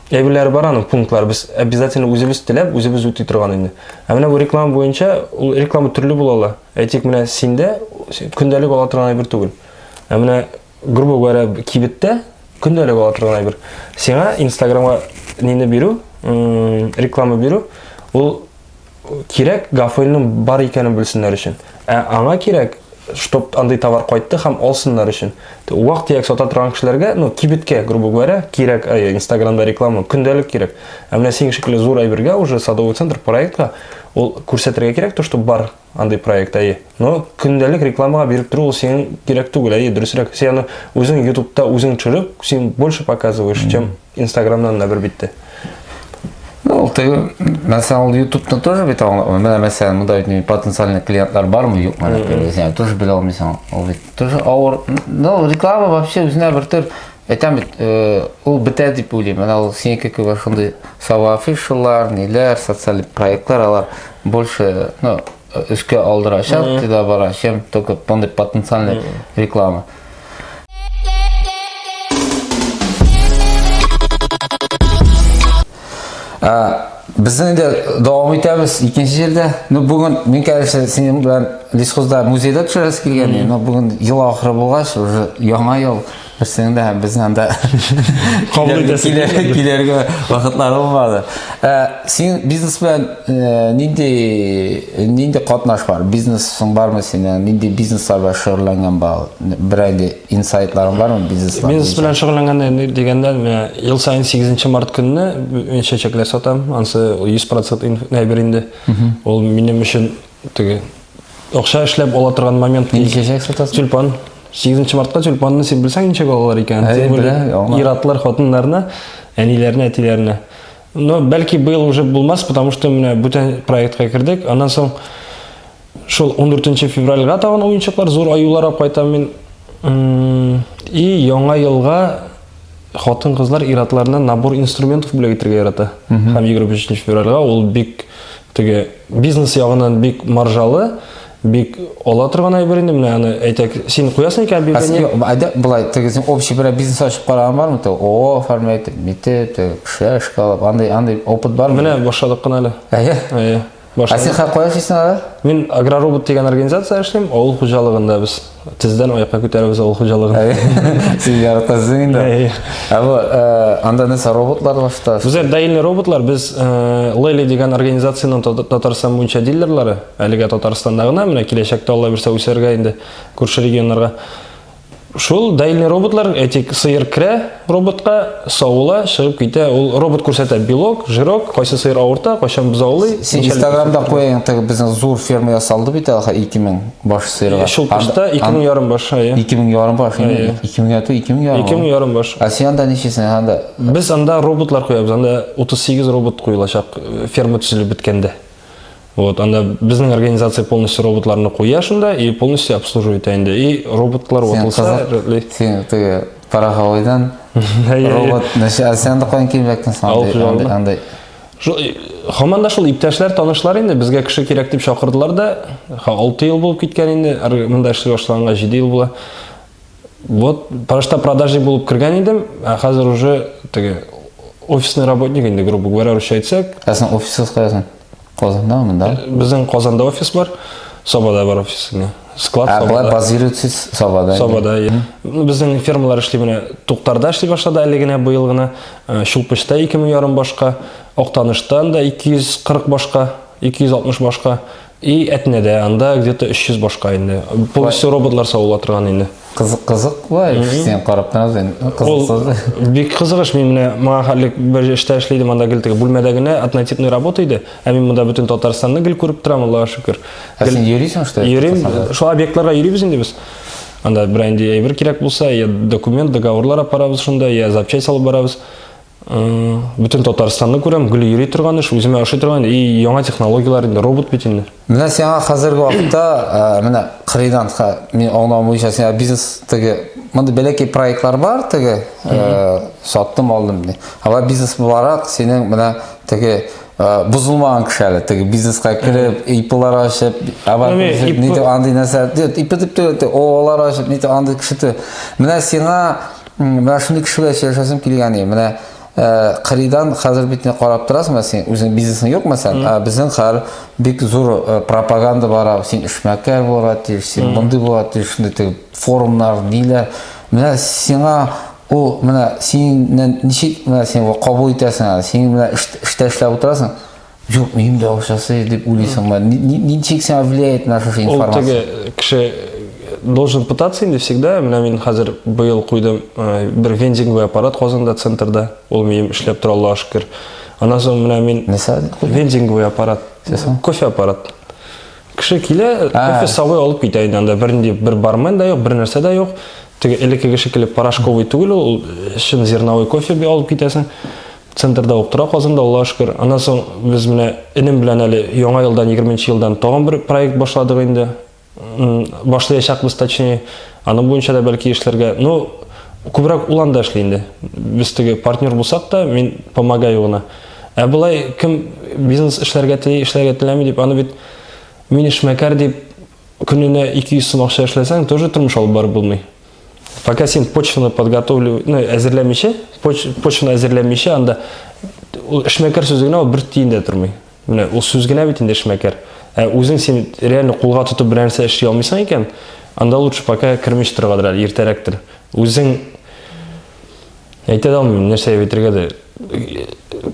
әбілері бар аның пунктлар, біз обязательно өзіміз тілеп, өзіміз өтей тұрған енді. Әміне бұл реклама бойынша, ол реклама түрлі болалы. Әйтек міне сенде күндәлік ола тұрған бір түгіл. Әміне грубо говоря, кибетте күндәлік ола тұрған бір. Сеңа Инстаграмға нені беру, реклама беру, ол керек гафойның бар екенін білсінлер үшін. Аңа керек, чтоб андай товар қойтты, хам олсынлар үшін. Уақыт ек сота тұрған кішілерге, кибетке, грубо говоря, керек, Инстаграмда реклама, күндәлік керек. Әміне сен шекілі зор айбірге, уже садовый центр проектқа, ол көрсетірге керек, то, что бар андай проект, но күндәлік рекламаға беріп тұру, ол сенің керек түгіл, дұрысырек. Сен өзің ютубта өзің чырып, сен больше показываешь, чем Инстаграмнан бір бетті. Mesela YouTube'da тоже bir tane, mesela мұндай потенциальный клиенттар бар ма, yok mu? Yani тоже біле алмайсың, тоже ауыр, реклама вообще өзіне бір түр, айтам бит, ол бітә деп ойлаймын, ол сенікі көбі шындай Саба Official'лар, нелер, социальный проектлар, алар больше, үске алдырашат, туда бара, чем только бұндай потенциальный реклама. Біздің де дауам етеміз екінші жерде. Бүгін мен кәлесі сенен білән лесхозда музейда түшірәс келген. Бүгін ел ақыры болғаш, уже яңа ел бірсінің де біздің анда келерге вақытлары болмады. Сен бизнеспен ненде қатнаш бар? Бизнесің бар ма сенен? Ненде бизнесларға шығырланған ба? Бір әнде инсайтларың бар ма бизнеслар? Бизнеспен шығырланған дегенде, ел сайын 8 март күніне мен шешеклер сатам. Ансы 100% нәйбірінде. Ол менің үшін оқша ішлеп ола тұрған момент. Не шешек сатасың? Тюльпан. 8 мартқа тюльпанны сен білсең неше қалалар екен. Иратылар қатынларына, әнелеріне, әтелеріне. Но бәлки бұл уже болмас, потому что бүтін проектқа кірдік. Анан соң шол 14 февральға тағын ойыншықлар, зор аюлар ап қайтам мен. И яңа елға қатын қызлар иратыларына набор инструментов біле кетірге ярата. Хам 25 февральға ол бик бизнес яғынан бик маржалы, бик ола тұрған айбірінде, міне әйтек, сен қоясың екен бейбене? Бұлай, сен общий бір бизнес ашып қараған бар ма? О, формайты, мектеп, кіші шкалап, андай опыт бар ма? Міне, башадық қана әлі. Сен қай қояшысың ағы? Мен Агроробот деген организация аштым, ауыл қожалығында біз тізден ойыққа көтеріміз ауыл қожалығын. Сен яратасың енді? Анда несі роботлар башта? Біздер дайылны роботлар, біз Лейли деген организацияның Татарстан бойынша дилерлары, әліге Татарстандағына, міне келешекті Алла берсе өсерге енді көрші регионларға. Шул дайылны роботлар, әтек сыйыр кірі роботқа, сауыла, шығып кейте, ол робот көрсеті белок, жирок, қойсы сыйыр ауырта, қойшан біз ауылы. Сен Инстаграмда қойын, біздің зор ферма ясалды бейті, 2000 баш сыйырға. Шул пашта 2000 баш. 2000 баш, 2000 әту 2000 баш. А сен анда нешесің? Біз анда роботлар қоябыз, анда 38 робот қойылашақ ферма түсілі біткенде. Анда біздің организация полностью роботларны қояшында и полностью обслуживает әйінді. И роботлар отылса... Сен парахалайдан робот... Сен анда қойын келмектің андай? Хаманда шул иптәшләр, танышлар инде безгә кеше кирәк дип чакырдылар да, 6 ел булып киткән инде, монда эшләр башлаганга 7 ел була. Вот, почта продажник булып кергән идем, хәзер уже теге офисный работник инде, грубо говоря, русча әйтсәк. Сен офиссыз каясың? Казандамы, да? Безнең Казанда офис бар, Сабада бар офис. Склад Сабада. Базируется Сабада. Сабада. Безнең фермалар эшли менә Туктарда эшли башлады әле генә быел гына. Шулпышта 2,5 башка, Актаныштан да 240 башка, 260 башка. И Әтнәдә анда где-то 300 башка инде. Полностью роботлар саулап торган инде. Кызык бай, сен карап торасың. Кызык. Бик кызыгыш, мен менә моңа хәлек бер эштә эшлидем, анда гел теге бүлмәдә генә однотипный работа иде. Ә мин монда бөтен Татарстанны гел күреп торам, Аллаһка шөкер. Сен йөрисең что? Йөрим, шул объектларга йөрибез инде без. Анда бренди әйбер кирәк булса, я документ, договорлар апарабыз шунда, я запчасть алып барабыз. Бүтән Татарстанны күрәм, гел йөри торган эш, үземә ашый торган, и яңа технологиялар инде, робот бит инде. Менә сиңа хәзерге вакытта менә кырыйдан мин аңлавым буенча сиңа бизнес теге монда бәләкәй проектлар бар теге саттым алдым ди. Ала бизнес буларак синең менә теге бузылмаган кеше әле теге бизнеска кирип, ИПлар ачып, нидә андый нәрсә, ИП дип олар ачып, нидә андый кеше. Менә сиңа менә шундый кеше белән яшәсем килгән иде. Менә кырыйдан хәзер битне карап торасың, син үзең бизнесың юк мәсәлән, безнең хәр бик зур пропаганда бара, син эшмәкәр булырга тиеш, син мондый булырга тиеш, шундый форумнар, ниләр. Менә сиңа о, менә синнән ничек менә син кабул итәсең, син менә эштә эшләп утырасың. Юк, минем дә акчасы дип уйлыйсыңмы? Ничек сиңа влияет наша информация? Ул теге кеше должен пытаться инде всегда. Менә мин хәзер быел куйдым бер вендинговый аппарат Казанда центрда. Ул минем эшләп тора, Аллаһка шөкер. Аннан соң менә мин вендинговый аппарат, кофе аппарат. Кеше килә, кофе савый алып китә инде. Анда бер бармен да юк, бер нәрсә дә юк. Теге элекке кеше килеп порошковый түгел, ул шин зерновой кофе алып китәсең. Центрда утыра Казанда, Аллаһка шөкер. Аннан соң без менә энем белән әле яңа елдан 20-нче елдан тагын бер проект башладык инде. Башлаячакбыз точнее. Аны буенча да бәлки эшләргә, ну, күбрәк ул анда эшли инде. Без теге партнер булсак та, мин помогаю гына. Ә булай кем бизнес эшләргә теләми дип, аны бит мин эшмәкәр дип көненә 200 сум акча эшләсәң, тоже тормыш алып барып булмый. Пока син почваны подготовлю, әзерләмичә, почваны әзерләмичә, анда эшмәкәр сүзе генә бер тиен дә тормый. Менә ул сүз генә бит инде эшмәкәр. Үзең син реально кулга тотып бер нәрсә эшли алмыйсың икән, анда лучше пока кирмиш торгадыр, иртәрәктер. Үзең әйтә алмыйм, нәрсә әйтергә дә.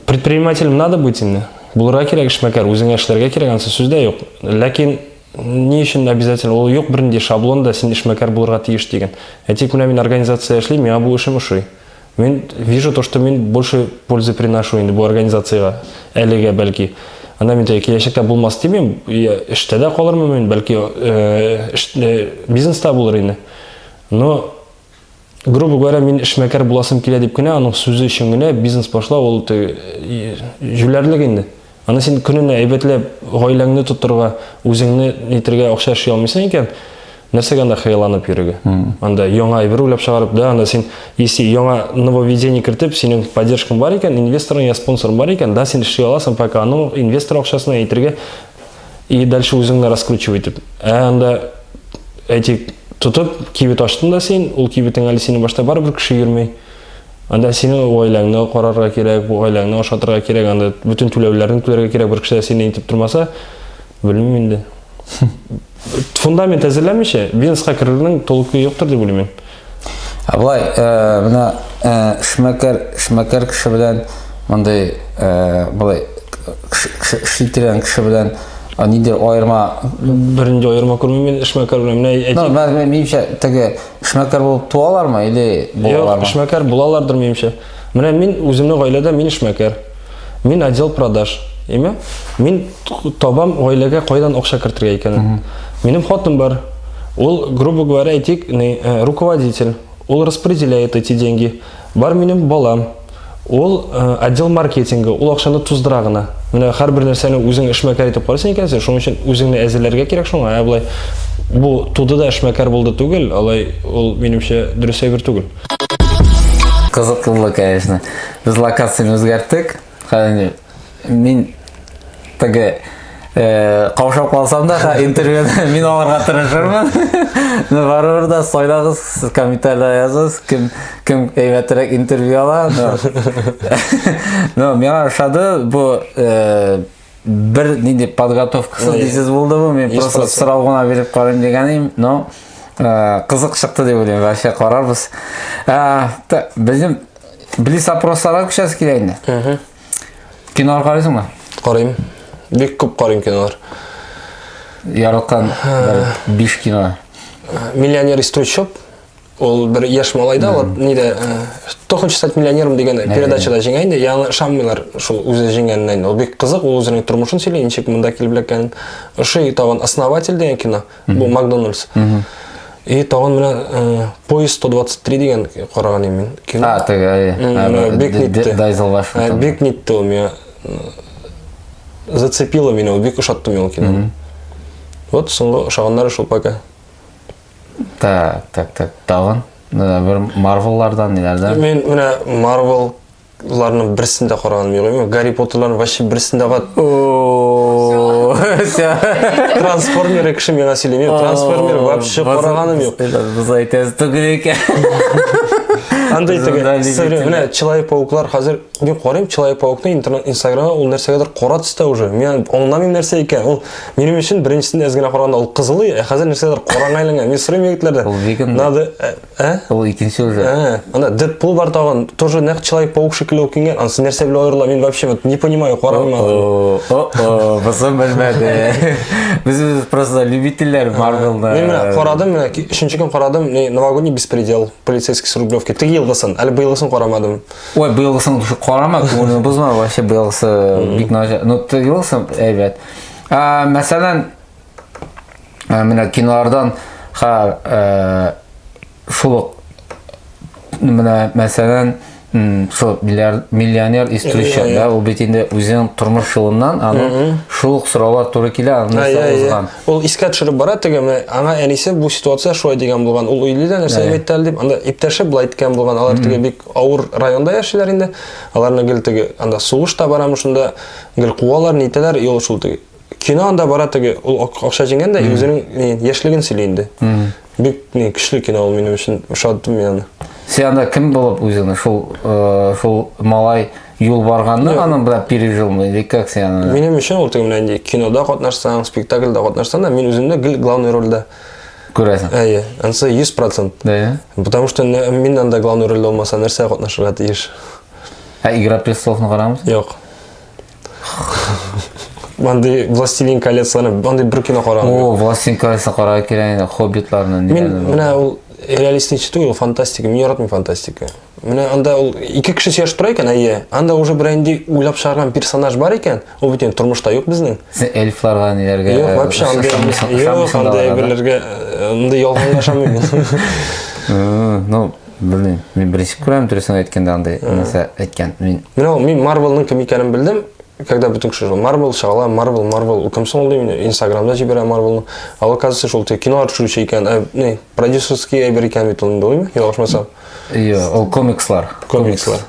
Предпринимателем надо быть инде. Булырга кирәк эшмәкәр, үзең эшләргә кирәк, ансы сүздә юк. Ләкин ни өчен обязательно ул юк бернинди шаблонда син эшмәкәр булырга тиеш дигән. Тик менә мин организация эшлим, миңа бу эшем ошый. Мин вижу то, что мин больше пользы приношу инде бу организациягә, әлегә бәлки. Анда мин киләчәктә булмас димим, эштә дә калырмын мин, бәлки бизнеста булыр инде. Но грубо говоря, мин эшмәкәр буласым килә дип кенә, аның сүзе өчен генә бизнес башлау ул җүләрлек инде. Аны син көненә әйбәтләп гаиләңне тотырга, үзеңне нитергә акча эшли алмыйсың икән, нәрсәгә дә хыялланып йөрергә. Анда яңа әйбер уйлап чыгарып, да, анда син если яңа нововведение кертеп, синең поддержкаң бар икән, инвесторың я спонсорың бар икән, да, син эшли аласың, пока аның инвестор акчасын әйтергә и дальше үзеңне раскручивать итеп. Анда әйтик тотып кибет ачтың да син, ул кибетең әле синең башта бар бер кеше йөрмәй. Анда сине гаиләңне карарга кирәк, бу гаиләңне ашатырга кирәк, анда бүтән түләүләрне түләргә кирәк, бер кеше сине итеп тормаса, белмим инде. Фундамент әзерләмичә, бизнеска керүнең толкы юктыр дип уйлыйм. Абай, менә эшмәкәр кеше белән мондай булай эшләтергән кеше белән нидер аерма Беренче аерма күрмим мин эшмәкәр белән. Менә минемчә теге эшмәкәр булып туалармы или булалармы? Юк, эшмәкәр булалардыр минемчә. Менә мин үземнең гаиләдә мин эшмәкәр. Мин отдел продаж. Име? Мин табам гаиләгә кайдан акча кертергә икәнен. Минем хатын бар. Ул, грубо говоря, әйтик, руководитель. Ул распределяет эти деньги. Бар минем балам. Ул отдел маркетинга, ул акчаны туздыра гына. Менә һәрбер нәрсәне үзең эшмәкәр итеп карыйсың икән, шуның өчен үзеңне әзерләргә кирәк шуңа. Булай бу туды да эшмәкәр булды түгел, алай ул минемчә дөрес әйбер түгел. Кызыклы, конечно. Без локацияны үзгәрттек. Хәзер мен тіге қаушап қалсам да интервьюда мен оларға тырышырмын. Барыбір да сойлағыз, сіз комментария жазыңыз, кім әйбәтірек интервью ала. Мені шады бұл бір нендей подготовкасы дейсіз болды бұл. Мен просто сұрауғына беріп қарайым дегенім, но қызық шықты деп ойлаймын, вообще қарарбыз. Біздің білес опростарға күшәс келейінді. Кинолар қарайсың ба? Қарайым. Бек көп қарайым кинолар. Ярылқан 5 кино. Миллионер из трущоб. Ол бір еш малайда, неде «Кто хочет стать миллионером» деген передачада жеңайынды, яңы шаммилар шул өзі жеңгенінен. Ол бек қызық, ол өзінің тұрмышын сөйлейін, шек мұнда келіп леккен. Үші тауған «Основатель» деген кино, бұл Макдональдс. И тауған мына «Поезд 123» деген қараған емен кино. Бек нетті. Бек нетті ол мен. Зацепило меня, ол бек ұшатты мен ол кино. Вот, соңғы ұшағанлары шул пока. Так, тағын. Бір Марвеллардан нелерді? Мен мына Марвелларының бірісінде қарағаным ең ғой. Гарри Поттерлардың вообще бірісінде қат. Трансформер екіші меңа сөйлемейм. Трансформер вообще қарағаным ең. Біз айтасыз түгір екен. Андай тіге, мына Человек-пауклар қазір, мен қарайым, Человек-паукны инстаграмға ол нәрсегедір қора түсті уже. Мен оңнамын нәрсе екен. Ол менің үшін біріншісінде әзгіне қарағанда ол қызылы, қазір нәрсегедір қораң айланған. Мен сұрайым егітлерді. Ол веган. Ол екінші уже. Анда Дэдпул бар тағын, тоже нәқ Человек-паук шекілі өкенген. Ансы нәрсе білі ойырла, мен вообще не понимаю, қарағым ма. Бұсын білмәді. Біз просто любителер Марвелді. Мен қарадым, үшінші күн қарадым, новогодний беспредел, полицейский с Рублевки. Тігі елғысын, әлі бұйылғысын қарамадым. Ой, бұйылғысын қарама, көңілі бұзма, вообще бұйылғысы бик нажа. Ну, тігілгісін, әйбет. Мәселен, мені кинолардан шулық, мәселен, миллионер из трущоб, ол бетінде өзінің тұрмыш жылынан шулық сұраулар туры келе, озған. Ол искат шырып барады деген, аңа әнесі бұл ситуация шуай деген болған. Ол үйледі нәрсе әметтәлі деп, анда иптәші бұлай еткен болған. Алар теге бек ауыр районда яшылар енді. Аларына гіл теге, анда суғышта барамышында, гіл қуалар нейтелер, ел шул теге. Кино анда барады теге, ол ақша жеңген де, өзінің ешілігін сөйлейінді. Бек күшлі кино ол менің үшін ұшадым мен. Сен анда кім болып өзіңді? Шул малай юл барғанды, аның бұда пережил ма? Или как сен? Менің үшін ол теге кинода қатнашсаң, спектакльда қатнашсаң да, мен өзімді главный рөлді көресің? Әйе, ансы 100%. Да? Потому что мен анда главный рөлді olmasa нәрсе қатнашырға тиіш. Игра престоловны қарамыз? Жоқ. Андай «Властелин колецларын», андай бір кино қарағым. О, «Властелин колецларын» қарағы келейін, «Хоббитларының». Мен мына ол реалистичный түгіл, фантастика, мен яратмын фантастика. Мына анда ол екі кіші сүйеш тұра екен, әйе. Анда уже бір әнде ойлап шығарған персонаж бар екен, ол бітен тұрмышта жоқ біздің. Сен эльфларға нелерге... Жоқ, вообще андай әйбірлерге, андай ялғанға шамымен. Ну, білмейм, мен бірінші көрем түресің өткенде андай нәрсе өткен. Мен Марвелның кім екенін білдім, когда бүтін кіші жол. Марвел шағала, Марвел, кімсің ол деймін, инстаграмда жібері Марвелны. Ал оказывается, шол кинолар жүруші екен, продюсерский әйбір екен бет олында ойым, елғашмасам. Ол комикслар. Комикслар.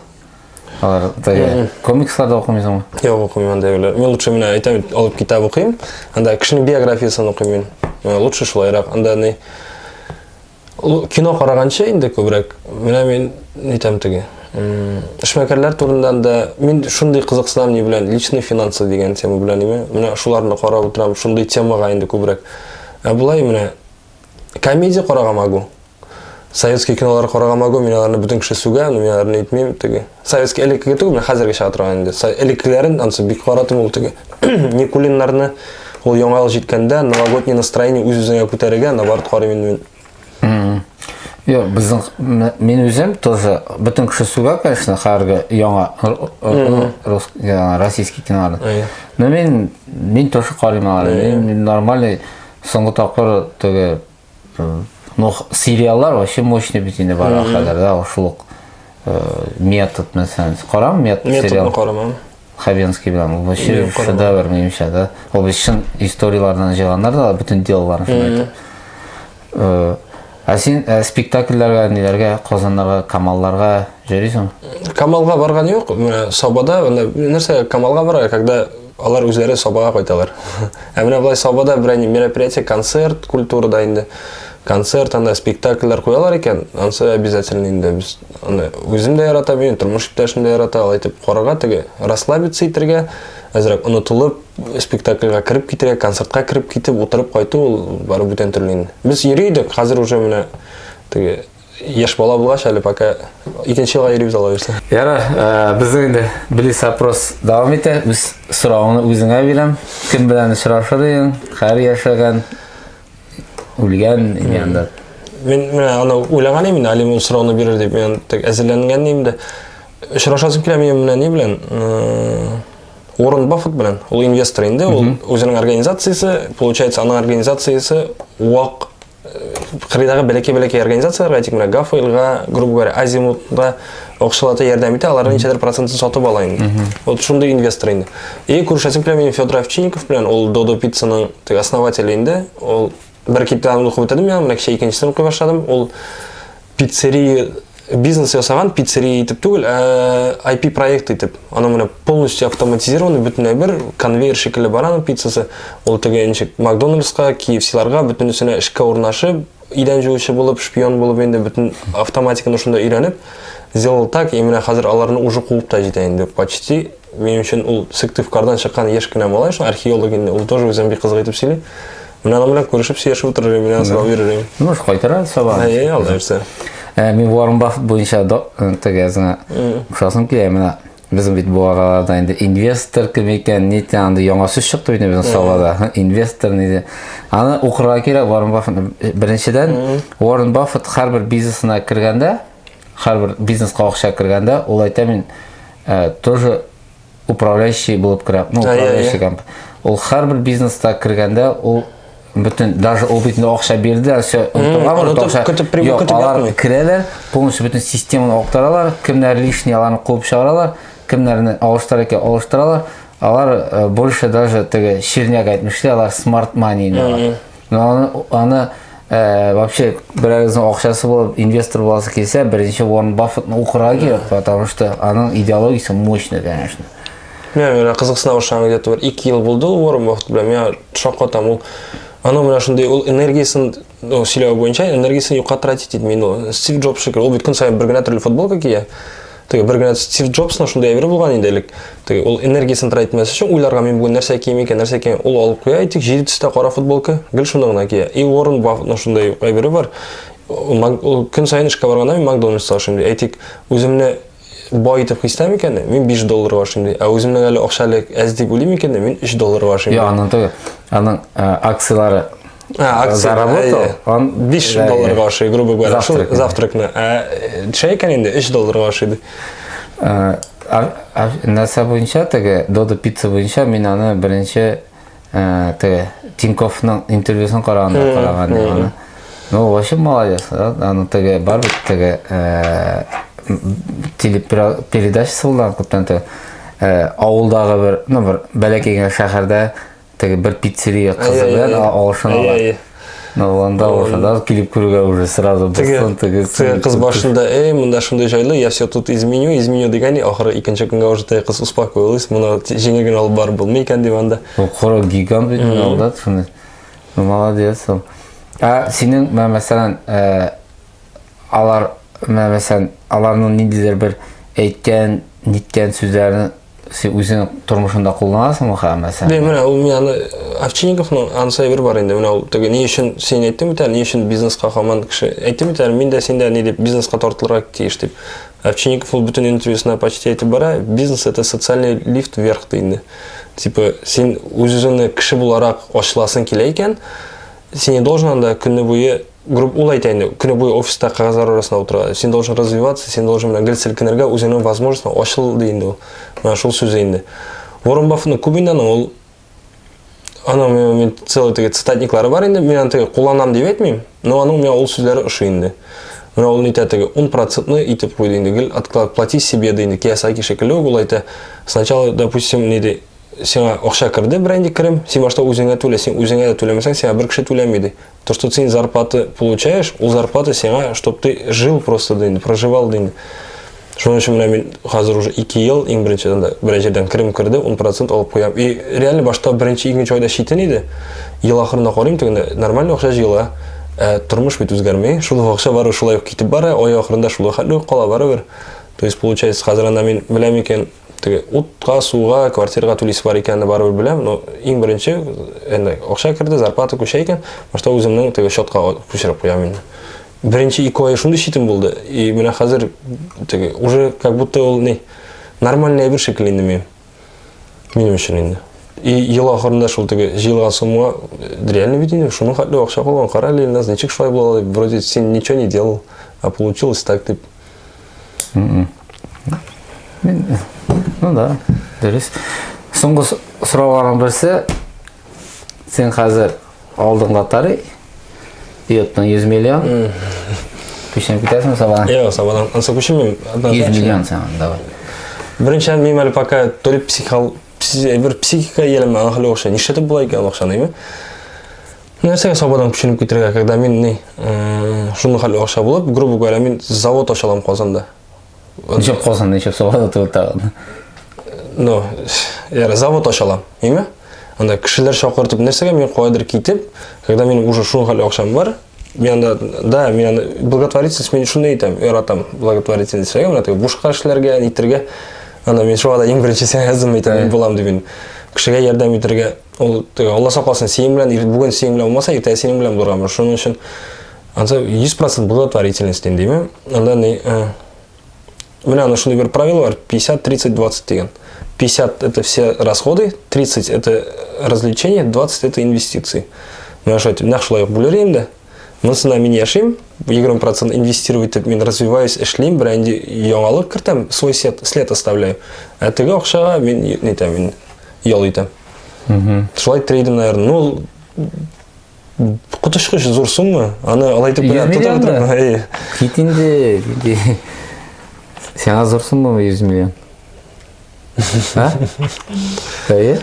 Комиксларды оқымайсың ба? Жоқ, оқымайм андай әйбірлер. Мен лучше мен айтам, алып китап оқимын, анда кішінің биографиясын оқимын. Лучше шулайрақ, анда кино қарағанша енді көбірек. Мен нетем теге. Ішмәкерлер турында да мен шундай қызықсынам не білән, личный финансы деген тема білән еме. Мені шуларны қарап отырам, шундай темаға енді көбірек. Бұлай мені комедия қарағамагу. Советский кинолар қарағамагу, мен аларны бүтін кіші суға, мен аларны етмейм теге. Советский элекіге түгі, мен қазірге шағатырған енді. Элекілерін ансы бик қаратым ол теге. Никулинларны ол яңал жеткенде, новогодний настроение өз-өзіңе көтереген, набард қараймен мен. Мен өзім тоже бүтін кіші суға, конечно, қарғы яңа российский киноларды. Но мен тоже қарайым алады. Мен нормальный соңғы тақыр төге сериалдар вообще мощный бітінде бар ақадар, да, ұшылық метод, мәселен. Қарам, метод сериал? Методны қарамам. Хабенский білем, ол вообще шедевр меніңше, да. Ол біз шын историялардан жиғандар да, бүтін делаларын шын айтып. А сен спектакльлерге, нелерге, Қазандарға, Камалларға жүресің? Камалға барған жоқ. Мына Собада, нәрсе Камалға барған, когда алар өзләре Собаға қойталар. Әміне былай Собада бір мероприятие, концерт, культура дайынды. Концерт, анда спектакльлер қоялар екен, ансы обязательно инде біз өзім де ярата, мен тұрмыш иптәшім де ярата, ал айтып қораға теге расслабиться иттерге, әзірек ұнытылып спектакльға кіріп кетерге, концертқа кіріп кетіп, отырып қайту, ол бары бүтен түрлейді. Біз ерейдік, қазір уже міне теге еш бала болғаш, әлі пока екінші жылға ерейбіз ала берсе. Яра, біздің енді білес опрос давам ете, біз сұрауыны өзіңе берем. Кім біләні сұрашырын, қар яшаған, өлген, еңді. Мен ойлаған емін, әлем ол сұрауыны берер деп, мен әзірленген емді. Шырашасым келем емін не білен, Уоррен Баффет білен, ол инвестор енді, ол өзінің организациясы, получается, аның организациясы уақ қырыдағы бәлеке-бәлеке организацияларға, айтик мына Гафайлға, грубо говоря, Азимутға оқшылата ярдәм ете, алардың нечедір процентін сатып алайын. Вот шундай инвестор енді. И көршәсім білен Федор Овчинников білен, ол Додо пиццаның основателі енді, ол бір кетті анымды оқып өтедім, мына кеше екіншісін оқи башладым, ол пиццерия бизнес жасаған, пиццерия етіп түгіл, IP проект етіп, ана мына полностью автоматизированный, бүтін бір конвейер шекілі бараның пиццасы, ол теге Макдональдсқа, KFC-ларға бүтін үсіне ішкі орнашып, иден жуышы болып, шпион болып енді бүтін автоматиканы ұшында үйреніп, сделал так, именно қазір аларыны уже қуып та жетейін деп, почти, мен үшін ол Сыктывкардан шыққан ешкіне малай, археолог енді, ол тоже өзен бей қызық етіп сөйлей. Мына көрішіп сүйешіп отырыр, мен сұрау берерім. Мұш қайтырады сабағы? Алда берсе. Мен Уоррен Баффет бойынша тегезіңе ұқсасым келе, мына біздің бет бұғағаларда енді инвестор кім екен, нете анды яңа сөз шықты бейне біздің сабада, инвестор неде. Аны оқырға керек Уоррен Баффет біріншіден, Уоррен Баффет har bir бизнесіне кіргенде, har bir бизнесқа оқша кіргенде, ол айта мен тоже управляющий болып кіріп, управляющий компания. Ол har bir бизнесті кіргенде, ол bütün даже o bütün ақша берді, все алар кірелер, полностью bütün системаны оқтаралар, кімдер лишний аларны қуып шығаралар, кімдерін алыштар екен алыштыралар, алар больше даже теге ширняк айтмышлы, алар smart money алар. Но аны вообще біріңіздің ақшасы болып инвестор боласы келсе, бірінші Уоррен Баффетны оқыра керек, потому что аның идеологиясы мощный, конечно. Мен қызықсына ұшаңы где-то бір 2 ел болды Уоррен Баффет, мен шоққа там ол ана мына шындай ол энергиясын сөйлеу бойынша энергиясын юққа тратить дейді. Мен Стив Джобс шекер, ол бүт күн сайын бір гына түрлі футболка кие. Теге бір гына Стив Джобстың шындай әвері болған енді. Теге ол энергиясын тратитмес үшін ойларға мен бүгін нәрсе кием екен, нәрсе кием, ол алып қоя, айтик 7 түсті қара футболка, гіл шындағына кие. И Уоррен Баффеттың шындай әвері бар. Ол күн сайын ішқа барғанда мен Макдональдсқа шындай. Айтик өзімне байытып қистам екен, мен $5 бар шындай. А өзімнің әлі ақшалы әз деп ойлайм екен, мен $3 бар шындай. Аның акциялары заработал, он $5 аши, грубо говоря, завтракны. Чай екен енді $3 ашиды. Нәрсе бойынша, Додо пицца бойынша, мен аны бірінші Тиньковның интервьюсын қарағанда. Ну, вообще молодец. Аны бар телепередачасы болған көптен ауылдағы бір бәлекеген шәһәрдә бір пиццерия қызы білен алышын алар. Онда ошада келіп көруге уже сразу бұстын қыз башында, мұнда шындай жайлы, я все тут изменю деген, ақыры екінші күнге уже қыз успокоилась, мұна жеңеген алып бар бұл мейкен деп анда. Қора гигант бетін алдады, шындай. Молодец. Сенің, мәселен, аларның ненділер бір әйткен, неткен сөздерін өзінің тұрмышында қолданасың мұқа мәселен? Мен ол Овчинниковның анысы бір бар енді. Не үшін сен айттым бітәр, не үшін бизнесқа қаман кіші. Айттым бітәр, мен де сен де не деп бизнесқа тартылырақ тейіш деп. Овчинников ол бүтін интервьюсына почти айтып бара, бизнес это социальный лифт вверх дейінді. Типа, сен өзіңі кіші боларақ ашыласын келе екен, сен не должен анда күні бойы ол айтайын, күні бойы офиста қағаздар арасында отырады. Сен должен развиваться, сен должен гіл сілкінерге өзінің возможностьна ашыл дейінді ол. Шол сөз енді. Уоррен Баффеттің көбінданың ол мен целый цитатниклары бар енді, мен қоланам деп етмеймін, но аның мен ол сөздері ұшы енді. Мен ол нейті 10% етіп қойды енді, гіл плати себе дейінді, Киясаки шекілі ол айты. Сначала, допустим, нейді сеңа ақша кірді бренде кірім, сен башта өзіңе төле, сен өзіңе де төлемесең, сеңа бір кіші төлемейді. То, что сен зарплаты получаешь, ол зарплата сеңа, чтоб ты жил просто дейін, проживал дейін. Шоның үшін мен қазір уже 2 ел ең бірінші жерден кірім кірді, 10% алып қоям. И реально башта бірінші екінші ойда шейтін еді. Ел ақырында қорым, тегінде нормально ақша жила. Тұрмыш бет өзгермей, шулы ақша бары шулай кетіп бары, ой ақырында шулы қала бары бір. То есть получается қазір анда мен білем екен, утқа, суға, квартираға төлесі бар екенді бары бір білем, но ең бірінші ақша кірді, зарплата көше екен, башта өзімнің шотқа көшіріп қоямын. Бірінші 2 ай шунды шитім болды, и мен қазір уже как будто ол нормальный бір шекілінді менің үшін енді. И ел ақырында шул жиылған сумма реально видение, шуның хатлы ақша қолған қара әлі, ничек шулай болады, вроде сен ничего не делал, а получилось так деп. Ну да, дұрыс. Соңғы сұрағаным бірсі, сен қазір алдыңға тарай, иоттың 100 миллион. Көшініп кетесің сабадан? Иә, сабадан. Анса көшінмейм. 100 миллион саған, давай. Бірінші мен әлі пока толы психика еліме аңқылы оқша, нештетіп бұлай екен оқшаны еме. Нәрсеге сабадан көшініп кетірге, когда мен шуның қалы оқша болып, грубо говоря, мен завод ашалам қолсанда. Нешеп қолсан, нешеп сабада тұғыт тағын? Ну, завод ашалам, еме? Анда кішілер шақыртып нәрсеге мен қойдыр кетіп, когда мен уже шуның қалы оқшам бар, мен да, мен благотворительность мен шуны етем, өратам благотворительность шайға, мен бушқа кішілерге, неттерге, анда мен шуада ең бірінші сен әзім етем, мен болам деп мен кішіге ярдам етерге, Алла сақалсын сен білен, бүгін сен білен болмаса, ерте сен білен болғанмын. Шуның үшін 100% благотворительность дейме. Анда мен шуны бір правило бар, 50-30-20 деген. 50 это все расходы, 30 это развлечения, 20 это инвестиции. Мен нақшылай бұлерейм да, мұнсына мен яшайм, 20% инвестировать, мен развиваюсь, эшлейм, бренде яңалық кіртем, свой след оставляю. Әтігі ақшаға мен ел етем. Шылай трейдім, наверное, ну, құтышқы зор сумма, аны алайтып бірін тұтып тұрмын. Кетінде, сен зор сумма 100 миллион? Қайы?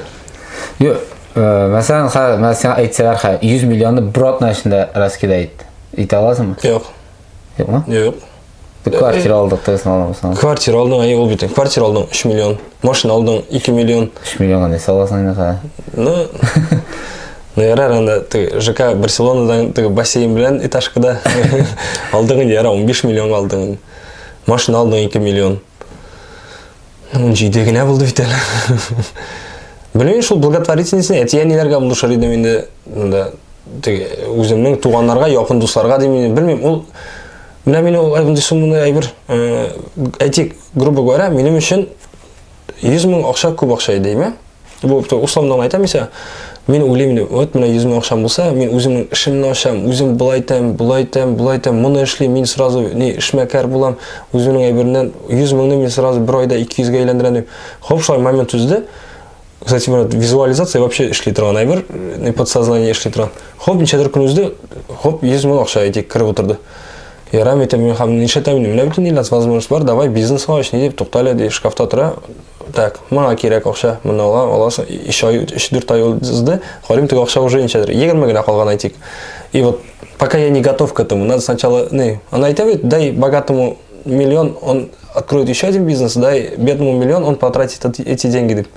Йо, мәсәлән, сен айтсалар, 100 миллионы бір отна ішінде раскидайды. Ете аласың ба? Жоқ. Жоқ ма? Жоқ. Квартира алдық тағысын аламысың? Квартира алдың, ол бетін. Квартира алдың 3 миллион, машина алдың 2 миллион. 3 миллионға не саласың ені қай? Ну, ярар, анда ЖК Барселонадан бассейн білен этажкада алдыңын, яра 15 миллион алдыңын. Машина алдың 2 миллион. Жейдегі не болды бітел? Білмейін, шул благотворительнесіне, әтия нелерге бұлдышар едім енді, өзімнің туғанларға, яқын достарға деймін, білмеймін, ол мен айбынды сумманы айбір, әйтек, грубо говоря, менің үшін 100 мың ақша көп ақша едейме. Бұл ұсламдан айтамын, мен ойлаймын, от мен 100 мың ақшам болса, мен өзімнің ішімні ашам, өзім бұлайтам, мұны ішлейм, мен сразу ішмәкәр болам, өзімнің айбірінен 100 мыңны мен сразу бір айда 200-ге айландырам. Хоп, шылай момент үзді. Кстати, визуализация вообще ішлей тұрған айбір, подсознание ішлей тұрған. Хоп, нешедір күн үзді, хоп, 100 мың ақша әйтек кіріп отырды. Ярам етем, мен қамын нешетамын, мен әбітін елас возможность бар, давай бизнес қауыш, не деп, тоқталі де шкафта тұра, так, маңа керек ақша, мұны аласың, 3-4 ай өзді, қарим түгі ақша уже нешедір, 20 мыңына қалған айтек. И вот, пока я не готов к этому, надо сначала, она айтавит, дай богатому миллион, он откроет еще один бизнес, дай бедному миллион, он потратит эти деньги деп.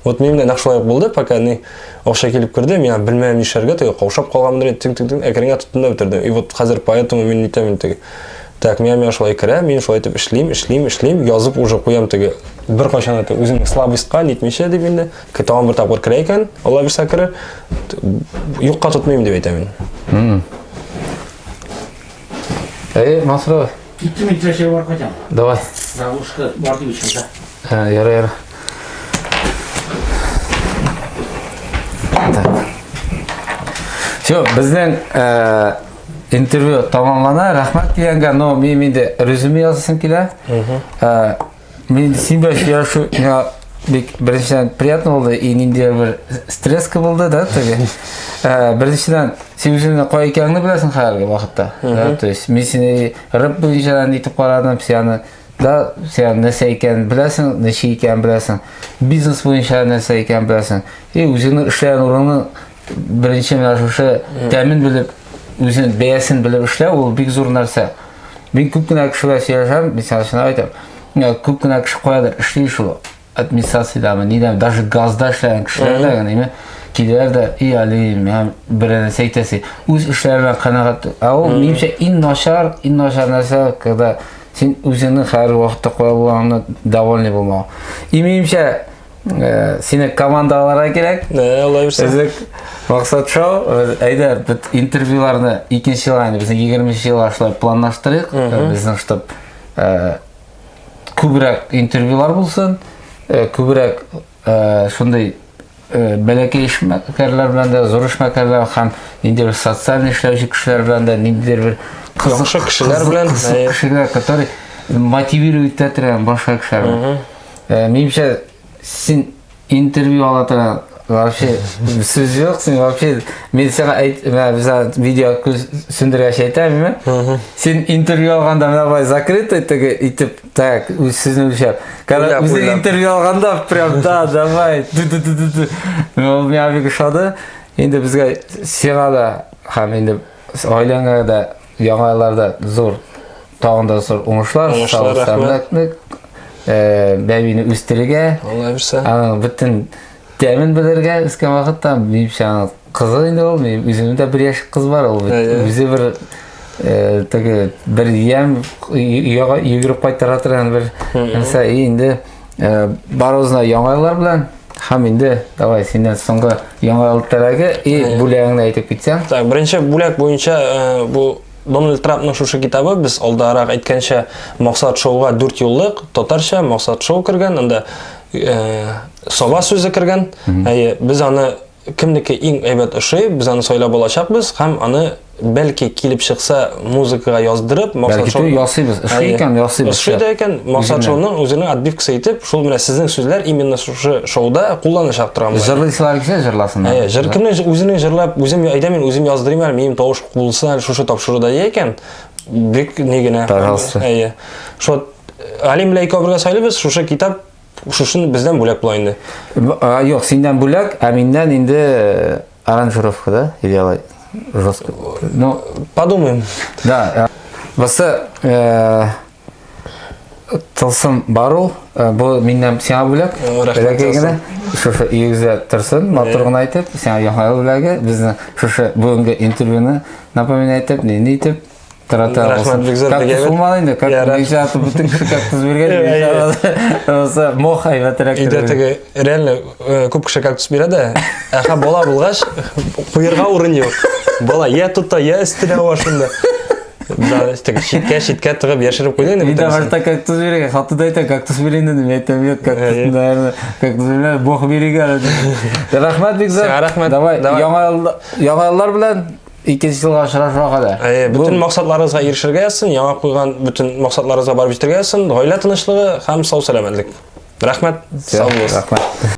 Вот мен нақшылайық болды, пока ақша келіп кірді, мен білмәйім нешерге, қаушап қалғамын тің-тің-тің, әкіріңе тұттында өтерді. И вот қазір поэтому мен нетемін тегі. Так, мен шылай кірі, мен шылай етіп ішлейм, yazып уже қоям тегі. Бір қашан өзімнің слабыстқа нетмеше деп енді, тағын бір тапқыр кірі екен, Алла бірса кірі, юққа тұтмайым деп айтамын. Масырова? 2 минут жашай бар қайтам. Давай. Завушка барды үшімді. Яра. Все, біздің интервью тамамлана, рахмат дегенге, но мен де резюме жазасың келе. Мен сенбе яшу, біріншіден приятно болды, и ненде бір стресскі болды, да, біріншіден сен өзіңді қой екеніңді білесің қайырғы уақытта. То есть, мен сені рэп бойыншадан етіп қарадым, сені да сен нәрсә икәнен беләсең, ничә икәнен беләсең, бизнес буенча нәрсә икәнен беләсең. Үзеңнең эшләгән урының беренче менә шушы тәмин белеп, үзенең бәясен белеп эшләү ул бик зур нәрсә. Мин күп кенә кешегә сөйләшәм, мисал өчен әйтәм. Күп кенә кеше каядыр эшли шул администрациядамы, нидәм, даже газда эшләгән кешеләр дә генә киләләр дә, и алим, берәр нәрсә әйтәсе, үз эшләренә канәгать. Ул минемчә иң начар нәрсә, когда син үзеңнең һәр вакытта кая булганыңны довольный булмау. И минемчә сине командаларга кирәк. Алла бирсә. Үзек максат шул, әйдә, бит интервьюларны 2нче елда, безнең 20нче елда шулай планлаштырыйк. Безнең штаб күбрәк интервьюлар булсын, күбрәк шундый бәләкәй эшмәкәрләр белән дә, зур эшмәкәрләр һәм инде социаль эшләүче кешеләр белән дә, ниндидер бер Яхшы кешеләр белән, кешеләр, которые мотивируют торган башка кешеләр. Минемчә син интервью ала торган вообще сүз юк, син вообще мен сиңа без видео сүндергәч әйтәм, син интервью алганда менә бай закрытый итеп, так, үз сүзне үлчәп. Когда үзең интервью алганда прям да, давай. Ул миңа бик ошады. Инде безгә сиңа да һәм инде аиләңә дә яңа елларда зур, тагын да зур уңышлар, саулык, бәбине үстерергә, Алла бирсә. аның бөтен тәмин белергә искән вакытта минемчә кызы инде ул, үземнең дә бер яшь кыз бар, ул үзе бер теге бер ям йөгереп кайтара торган бер нәрсә инде барыбызна яңа еллар белән һәм инде давай синнән соңгы яңа ел теләге и бүләгеңне әйтеп китсәң. Так, беренче бүләк буенча бу Дональд Трампның шушы китабы, без алдарак әйткәнчә Максат шоуга 4 еллык татарча Максат шоу кергән, анда Саба сүзе кергән. Без аны кемнеке иң әйбәт ошый, без аны сайлап алачакбыз һәм аны бәлки килеп чыкса музыкага яздырып, Максат шоу ясыйбыз, ошый икән, ясыйбыз. Ошый да икән, Максат шоуның үзенең отбивкасы итеп, шул менә сезнең сүзләр именно шушы шоуда кулланышак торган. Җырлыйсылар килсә җырласыннар. Җыр кемнең үзенең җырлап, үзем әйтәм, мин үзем яздырыйм әле, минем тавыш булса, шушы тапшыруда икән. Бик нигенә. Пожалуйста. Шул Алим белән икәү бергә сайлыйбыз, шушы китап шушыны бездән бүләк була инде. Юк, синдән бүләк, ә миннән инде аранжировка да, идеалай. Жестко. Ну, подумаем. Да. Басы тылсым бару, бу миннән сиңа бүләк. Бәләкәй шушы үйегездә торсын, матур гына әйтеп, сиңа яңа ел бүләге, безнең шушы бүгенге интервьюны напоминать әйтеп, не әйтеп Тарата инде, как нельзя бүтін кіші кактус берген, мох айбәтерәк. Үйде теге реально көп кіші кактус береді, әқа бола болғаш, қойырға орын yok. Бола, я тұтта, я үстіне ауашында. Шитке тығып яшырып қойды. Үйде башта кактус берген, хатыда айта кактус берген дедім, әйтем yok, кактус берген, бох берген. Рахмат бекзар. Давай, яңа еллар белән 2нче елга очрашуга кадәр. Бүтән максатларыгызга ирешергә язсын, яңа куйган бүтән максатларыгызга барып җитәргә язсын, гаилә тынычлыгы һәм сау-сәламәтлек. Рәхмәт. Сау булыгыз. Рәхмәт.